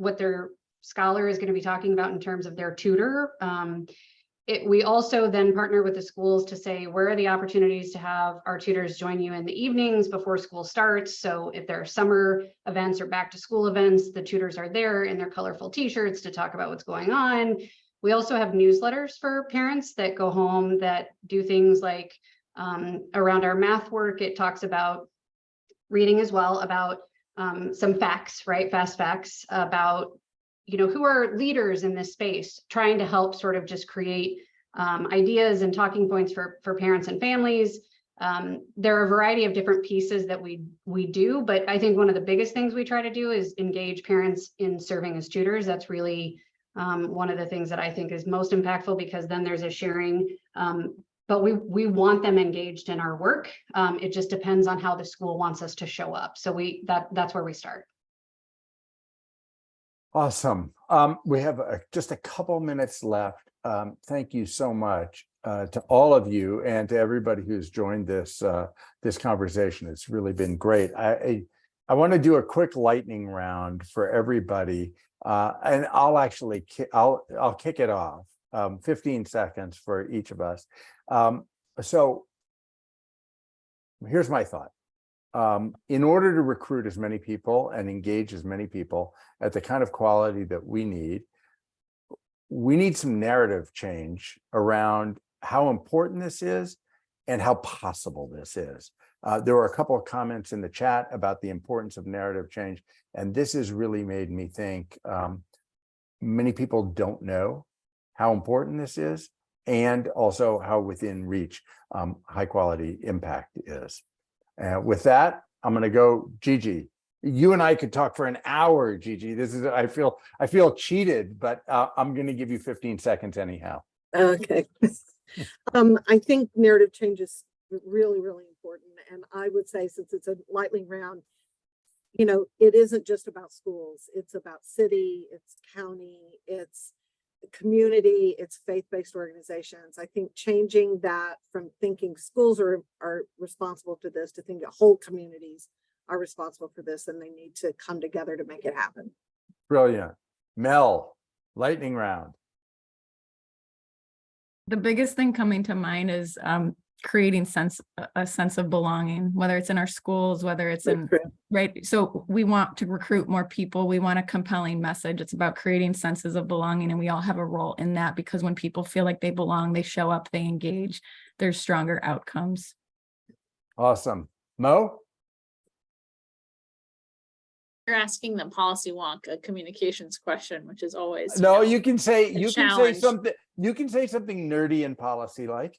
scholar is going to be talking about in terms of their tutor. We also then partner with the schools to say, where are the opportunities to have our tutors join you in the evenings before school starts? So if there are summer events or back to school events, the tutors are there in their colorful t-shirts to talk about what's going on. We also have newsletters for parents that go home that do things like around our math work, it talks about reading as well, about some facts, right? Fast facts about who are leaders in this space, trying to help sort of just create ideas and talking points for parents and families. There are a variety of different pieces that we do, but I think one of the biggest things we try to do is engage parents in serving as tutors. That's really one of the things that I think is most impactful because then there's a sharing, but we want them engaged in our work. It just depends on how the school wants us to show up. So that's where we start. Awesome. We have just a couple minutes left. Thank you so much to all of you and to everybody who's joined this conversation. It's really been great. I want to do a quick lightning round for everybody, and I'll kick it off. 15 seconds for each of us. So here's my thought. In order to recruit as many people and engage as many people at the kind of quality that we need some narrative change around how important this is and how possible this is. There were a couple of comments in the chat about the importance of narrative change, and this has really made me think many people don't know how important this is and also how within reach high quality impact is. With that, I'm going to go, Gigi. You and I could talk for an hour, Gigi. I feel cheated, but I'm going to give you 15 seconds anyhow. Okay. I think narrative change is really, really important. And I would say, since it's a lightning round, it isn't just about schools. It's about city, it's county, it's community, it's faith-based organizations. I think changing that from thinking schools are responsible for this to thinking whole communities are responsible for this, and they need to come together to make it happen. Brilliant. Mel, lightning round. The biggest thing coming to mind is creating a sense of belonging, whether it's in our schools, whether it's in, right? So we want to recruit more people. We want a compelling message. It's about creating senses of belonging, and we all have a role in that, because when people feel like they belong, they show up, they engage, there's stronger outcomes. Awesome. Mo? You're asking the policy wonk a communications question, which is always You can say something. You can say something nerdy in policy, like.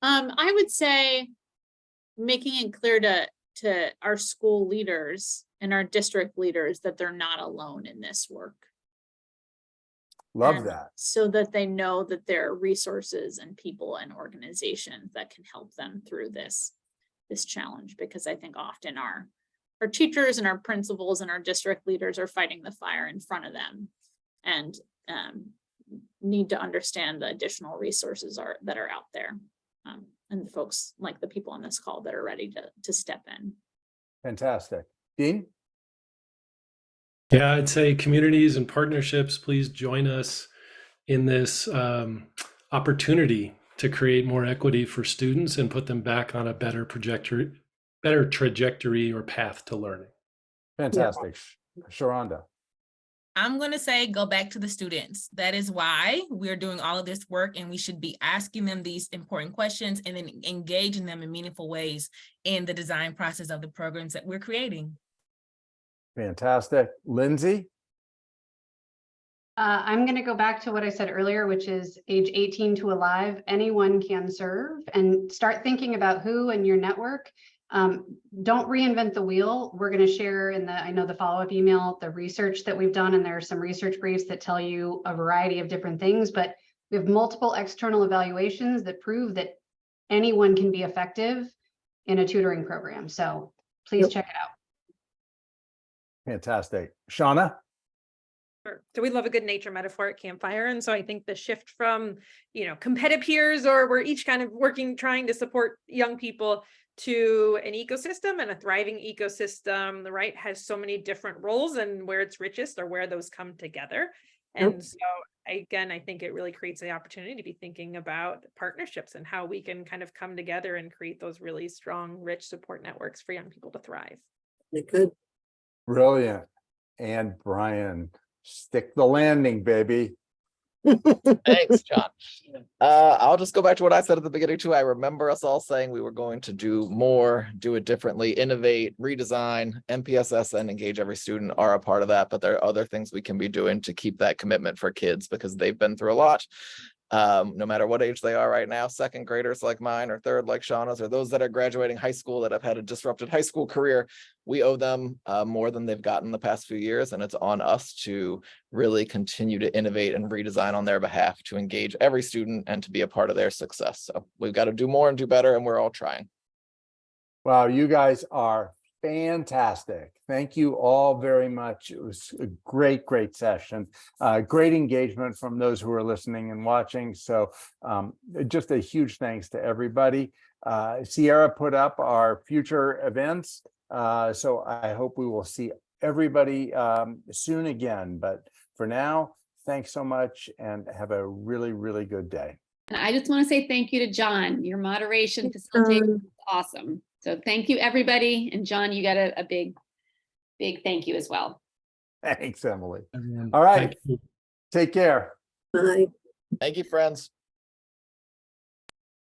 I would say making it clear to to our school leaders and our district leaders that they're not alone in this work. Love And that. so that they know that there are resources and people and organizations that can help them through this challenge, because I think often our teachers and our principals and our district leaders are fighting the fire in front of them, and need to understand the additional resources that are out there, and the folks like the people on this call that are ready to step in. Fantastic. Dean? Yeah, I'd say communities and partnerships, please join us in this opportunity to create more equity for students and put them back on a better trajectory or path to learning. Fantastic. Sharonda? I'm going to say go back to the students. That is why we're doing all of this work, and we should be asking them these important questions and then engaging them in meaningful ways in the design process of the programs that we're creating. Fantastic. Lindsay? I'm going to go back to what I said earlier, which is age 18 to alive, anyone can serve, and start thinking about who in your network. Don't reinvent the wheel. We're going to share in I know the follow-up email, the research that we've done, and there are some research briefs that tell you a variety of different things, but we have multiple external evaluations that prove that anyone can be effective in a tutoring program. So please check it out. Fantastic. Shauna? Sure. So we love a good nature metaphor at Campfire. And so I think the shift from, competitive peers, or we're each kind of trying to support young people, to an ecosystem, and a thriving ecosystem, right, has so many different roles, and where it's richest or where those come together. And so again, I think it really creates the opportunity to be thinking about partnerships and how we can kind of come together and create those really strong, rich support networks for young people to thrive. It could. Brilliant. And Brian, stick the landing, baby. Thanks, John. I'll just go back to what I said at the beginning too. I remember us all saying we were going to do more, do it differently, innovate, redesign. NPSS and Engage Every Student are a part of that, but there are other things we can be doing to keep that commitment for kids, because they've been through a lot. No matter what age they are right now, second graders like mine, or third like Shauna's, or those that are graduating high school that have had a disrupted high school career, we owe them more than they've gotten the past few years. And it's on us to really continue to innovate and redesign on their behalf, to engage every student and to be a part of their success. So we've got to do more and do better, and we're all trying. Wow, you guys are fantastic. Thank you all very much. It was a great, great session. Great engagement from those who are listening and watching. So just a huge thanks to everybody. Sierra put up our future events. So I hope we will see everybody soon again. But for now, thanks so much and have a really, really good day. And I just want to say thank you to John. Your moderation facilitator was awesome. So thank you, everybody. And John, you got a big thank you as well. Thanks, Emily. All right. Take care. Bye. Thank you, friends.